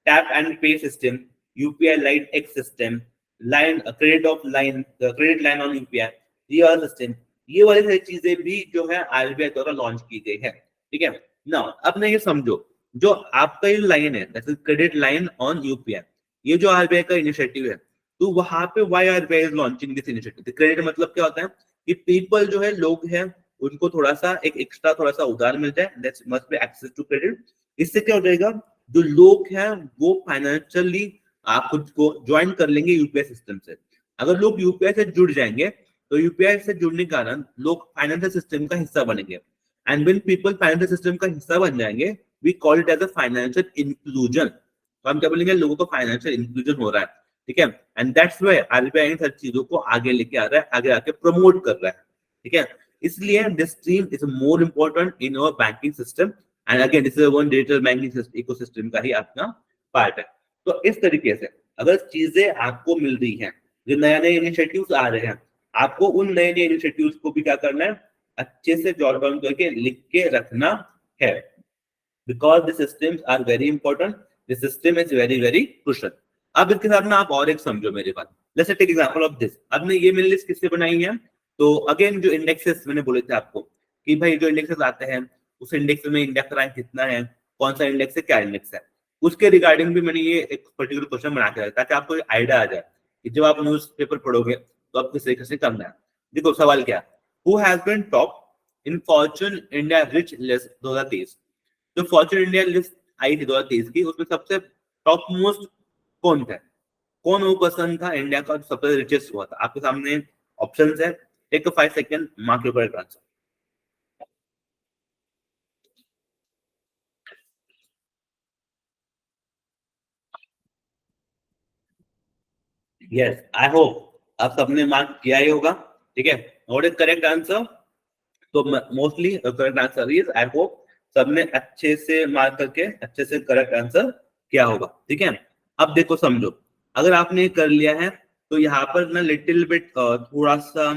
Speaker 1: टैप एंड पे system, UPI light x system, line credit line on UPI, ये वाला सिस्टम, ये वाली सारी चीजें भी जो है आरबीआई द्वारा लॉन्च की गई है। ठीक है ना, अब नहीं ये समझो, जो आपका ये लाइन है क्रेडिट लाइन ऑन यूपीआई, ये जो आरबीआई का इनिशिएटिव है, तो वहां पे why RBI is launching this initiative. Credit मतलब क्या होता है कि पीपल जो है, लोग हैं, उनको थोड़ा सा एक एक्स्ट्रा थोड़ा सा उधार मिल जाए, that's must be access to credit. इससे क्या हो जाएगा, जो लोग हैं वो फाइनेंशियली आप खुद को ज्वाइन कर लेंगे यूपीआई सिस्टम से। अगर लोग यूपीआई से जुड़ जाएंगे तो यूपीआई से जुड़ने के कारण लोग फाइनेंशियल सिस्टम का हिस्सा बनेंगे, and when people financial system का हिस्सा बन जाएंगे, we call it as a financial inclusion. तो हम क्या बोलेंगे, लोगों को फाइनेंशियल इंक्लूजन हो रहा है। ठीक है, एंड दैट्स व्हाई आरबीआई इन सारी चीजों को आगे लेके आ रहा है, आगे आके प्रमोट कर रहा है। ठीक है, इसलिए this stream is more important in our banking system, and again this is one digital banking ecosystem का ही अपना पार्ट है। तो इस तरीके से अगर चीजें आपको मिल रही हैं, जो नए नए इनिशिएटिव्स आ रहे हैं, आपको उन नए नए इनिशिएटिव्स को भी क्या करना है, अच्छे से जॉट डाउन करके लिख के रखना है, because the systems are very important, the system is very very crucial. अब इसके साथ में आप और एक समझो मेरी बात, let's take example of this. अब ने ये मेरी लिस्ट किससे बनाई है, तो अगेन जो इंडेक्सेस मैंने बोले थे आपको कि भाई जो इंडेक्सेस आते हैं, उस इंडेक्स में इंडिया का रैंक कितना है, कौन सा इंडेक्स है, क्या इंडेक्स है, उसके रिगार्डिंग भी मैंने ये एक पर्टिकुलर क्वेश्चन बना के रखा ताकि आपको आइडिया आ जाए कि जब आप न्यूज पेपर पढ़ोगे तो आप किस तरीके से करना है। देखो सवाल क्या, who has been top in Fortune India rich list 2023। जो फॉर्च्यून इंडिया लिस्ट आई थी 2023 की, उसमें सबसे टॉप मोस्ट कौन था, कौन वो पर्सन था इंडिया का सबसे रिचेस्ट हुआ था। आपके सामने ऑप्शंस है, take 5 second, mark your correct answer. Yes, I hope आप सबने मार्क किया ही होगा। ठीक है, व्हाट इज करेक्ट आंसर, तो mostly correct answer is, I hope सबने अच्छे से मार्क करके अच्छे से करेक्ट आंसर किया होगा। ठीक है, अब देखो समझो, अगर आपने कर लिया है तो यहाँ पर ना लिटिल बिट थोड़ा सा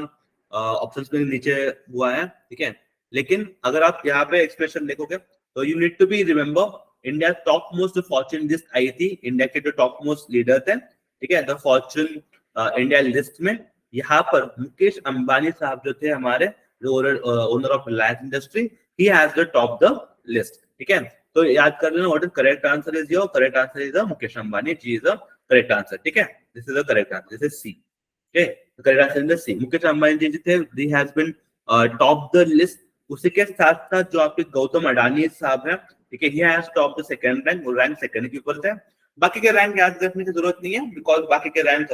Speaker 1: ऑप्शंस में नीचे हुआ है। ठीक है, लेकिन अगर आप यहाँ पे एक्सप्रेशन देखोगे तो you need to be remember, India top most fortune list आई थी, इंडिया के जो टॉप मोस्ट लीडर थे, ठीक है, द फॉर्च्यून इंडिया लिस्ट में यहाँ पर मुकेश अंबानी साहब जो थे हमारे, owner of Reliance industry, he has the top the list. ठीक है, तो याद कर लेना, what is correct answer is, your correct answer is Mukesh Ambani ji is the correct answer. ठीक है, this is the correct answer, this is C. Okay, correct answer is C, Mukesh Ambani ji थे, they has been top the list. उसी के साथ साथ जो आपके गौतम अडानी साहब हैं, ठीक है, he has top the second rank, वो रैंक सेकंड के ऊपर थे। बाकी के रैंक याद रखने की जरूरत नहीं है, बिकॉज बाकी के rank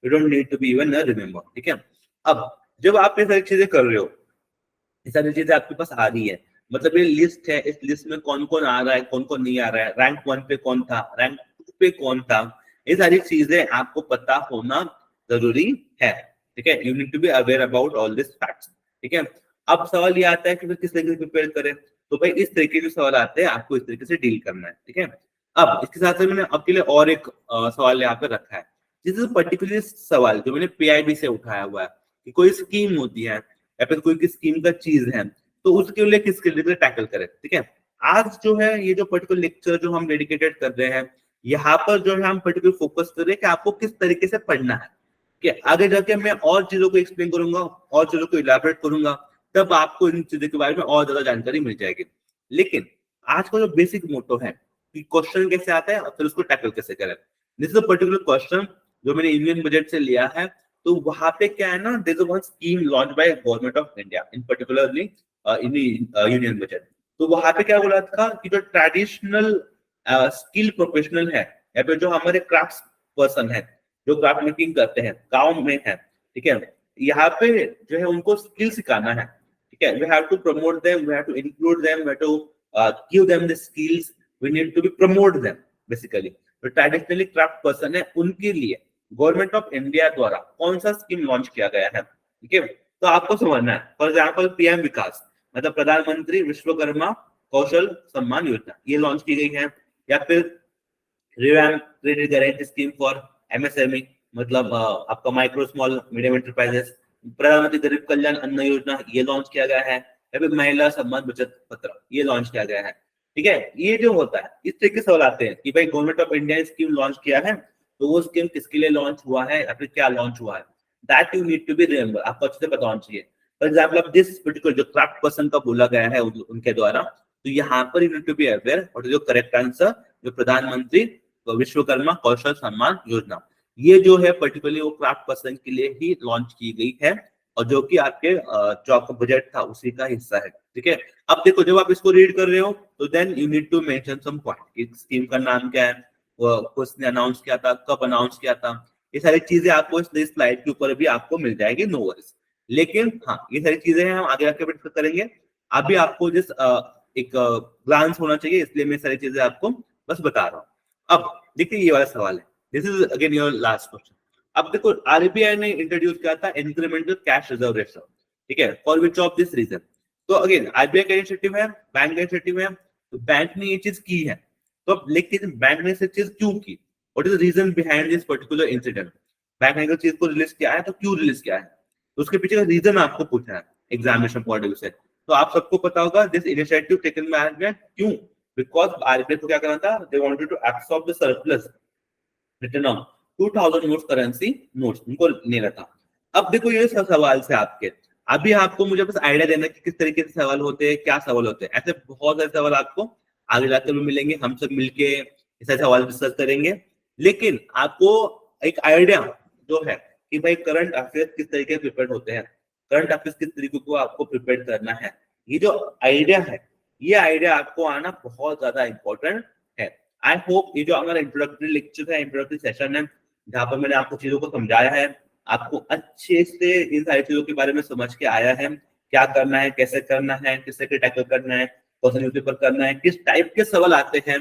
Speaker 1: you don't need to be even remember. ठीक है, अब जब आप ये सारी चीजें कर रहे हो, ये सारी चीजें आपके पास आ रही है, मतलब ये लिस्ट है, इस लिस्ट में कौन कौन आ रहा है, कौन कौन नहीं आ रहा है, रैंक 1 पे कौन था, रैंक 2 पे कौन था, ये सारी चीजें आपको पता होना जरूरी है। ठीक है, you need to be aware about all this facts. ठीक है, अब सवाल ये आता है कि फिर किस तरीके से प्रिपेयर करें, तो भाई इस तरीके के सवाल आते हैं, आपको इस तरीके से डील करना है। ठीक है, अब इसके साथ में मैंने आपके लिए और एक सवाल यहाँ पे रखा है, जिस पर्टिकुलर सवाल जो मैंने पीआईबी से उठाया हुआ है कि कोई स्कीम होती है या फिर कोई स्कीम का चीज है, तो उसके लिए किसके लिए टैकल करें। ठीक है, आज जो है ये जो पर्टिकुलर लेक्चर जो हम डेडिकेटेड कर रहे हैं, यहाँ पर जो है हम पर्टिकुलर फोकस कर रहे हैं कि आपको किस तरीके से पढ़ना है। कि आगे जाके मैं और चीजों को एक्सप्लेन करूंगा, और चीजों को इलाबोरेट करूंगा, तब आपको इन चीजों के बारे में और ज्यादा जानकारी मिल जाएगी। लेकिन आज का जो बेसिक मोटो है कि क्वेश्चन कैसे आता है और फिर उसको टैकल कैसे करें। This is a particular question जो मैंने यूनियन बजट से लिया है, तो वहां पे क्या है ना, there is one scheme launch by government of India in particularly in union budget. तो वहां पे क्या बोला था कि जो ट्रेडिशनल स्किल प्रोफेशनल है या फिर जो हमारे क्राफ्ट पर्सन है, जो क्राफ्ट मेकिंग करते हैं गांव में है, ठीक है, यहाँ पे जो है उनको स्किल सिखाना है। ठीक है, we have to promote them, we have to include them, we have to give them the skills, we need to be promote them basically. तो ट्रेडिशनली क्राफ्ट पर्सन है, उनके लिए गवर्नमेंट ऑफ इंडिया द्वारा कौन सा स्कीम लॉन्च किया गया है। ठीक है, तो आपको समझना है। फॉर एग्जाम्पल पीएम विकास मतलब प्रधानमंत्री विश्वकर्मा कौशल सम्मान योजना, ये लॉन्च की गई है। या फिर revamp credit guarantee scheme for MSME मतलब आपका माइक्रो स्मॉल मीडियम एंटरप्राइजेस, प्रधानमंत्री गरीब कल्याण अन्न योजना ये लॉन्च किया गया है। या फिर महिला सम्मान बचत पत्र ये लॉन्च किया गया है। ठीक है, ये जो होता है इस तरीके से सवाल आते हैं कि भाई government of India scheme launch किया है, तो वो स्कीम किसके लिए लॉन्च हुआ है या फिर क्या लॉन्च हुआ है, that you need to be remember, आपको अच्छे से पता होना चाहिए। फॉर एग्जाम्पल अब दिस पर्टिकुलर जो क्राफ्ट पर्सन का बोला गया है उनके द्वारा, तो यहाँ पर you need to be aware what is your correct answer, जो प्रधानमंत्री विश्वकर्मा कौशल सम्मान योजना ये जो है पर्टिकुलरली वो क्राफ्ट पर्सन के लिए ही लॉन्च की गई है, और जो कि आपके जो आपका बजट था उसी का हिस्सा है। ठीक है, अब देखो जब आप इसको रीड कर रहे हो तो then you need to mention some point, scheme का नाम क्या है, किसने अनाउंस किया था, कब अनाउंस किया था, ये सारी चीजें आपको इस स्लाइड के ऊपर भी आपको मिल जाएगी, नो वरीज। लेकिन हाँ ये सारी चीजें हम आगे आके डिस्कस करेंगे, अभी आपको जिस एक ग्लांस होना चाहिए, इसलिए मैं सारी चीजें आपको बस बता रहा हूँ। अब देखिए ये वाला सवाल है, this is again your last question. अब देखो आरबीआई ने इंट्रोड्यूस किया था इंक्रीमेंटल कैश रिजर्व रेशो, ठीक है, for which of this reason. तो अगेन आरबीआई का इनिशिएटिव है, बैंक का इनिशिएटिव है, तो बैंक ने ये चीज की है, तो अब लेकिन बैंक ने ये चीज क्यों की, what is the reason behind this particular incident, bank ने चीज को रिलीज किया है तो क्यों रिलीज किया है, तो उसके पीछे का रीजन आपको पूछना है एग्जामिनेशन पॉइंट ऑफ व्यू से। तो आप सबको पता होगा this initiative taken by RBI, क्यों, बिकॉज आरबीआई को क्या करना था, they wanted to absorb the surplus return on 2000 notes currency notes उनको लेना था। अब देखो ये सवाल से आपके, अभी आपको मुझे बस आइडिया देना कि किस तरीके से सवाल होते हैं, क्या सवाल होते हैं, ऐसे बहुत सारे सवाल आपको आगे जाकर भी मिलेंगे, हम सब मिलके ऐसे सवाल डिस्कस करेंगे। लेकिन आपको एक आइडिया जो है कि भाई करंट अफेयर्स किस तरीके से प्रिपेयर होते हैं, करंट अफेयर्स किस तरीके को आपको प्रिपेयर करना है, ये जो आइडिया है, ये आइडिया आपको आना बहुत ज्यादा इंपॉर्टेंट है। आई होप ये जो हमारा इंट्रोडक्टरी लेक्चर है, इंट्रोडक्टरी सेशन है, जहाँ पर मैंने आपको चीजों को समझाया है, आपको अच्छे से इन सारी चीजों के बारे में समझ के आया है, क्या करना है, कैसे करना है, किस तरह टैकल करना है, कौन सा न्यूज़पेपर करना है, किस टाइप के सवाल आते हैं,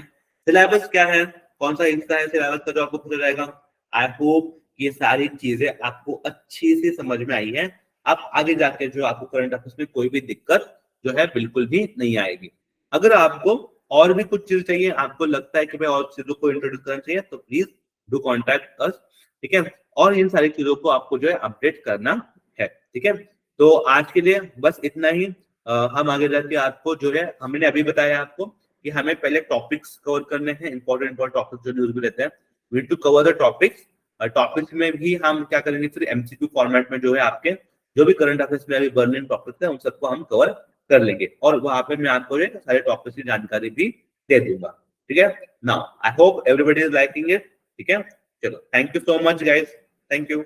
Speaker 1: सिलेबस क्या है, कौन सा हिस्सा है सिलेबस का जो आपको पता जाएगा। आई होप ये सारी चीजें आपको अच्छी से समझ में आई है, आप आगे जाके जो आपको करंट अफेयर्स में कोई भी दिक्कत जो है बिल्कुल भी नहीं आएगी। अगर आपको और भी कुछ चीज चाहिए, आपको लगता है कि भाई और चीजों को इंट्रोड्यूस करना चाहिए, तो प्लीज डू कॉन्टैक्ट अस, ठीक है, और इन सारी चीजों को आपको जो है अपडेट करना है। ठीक है, तो आज के लिए बस इतना ही। हम आगे जाके आपको जो है, हमने अभी बताया आपको कि हमें पहले टॉपिक्स कवर करने हैं, इंपॉर्टेंट टॉपिक्स जो न्यूज में रहते हैं, we to cover the topics. Topics में भी हम क्या करेंगे, फिर एमसीक्यू फॉर्मेट में जो है आपके जो भी करंट अफेयर्स में अभी बर्निंग टॉपिक्स है उन सबको हम कवर कर लेंगे, और वहां पे मैं आपको सारे टॉपिक्स की जानकारी भी दे दूंगा। ठीक है, now I hope everybody is liking it. ठीक है, चलो, thank you so much guys, thank you.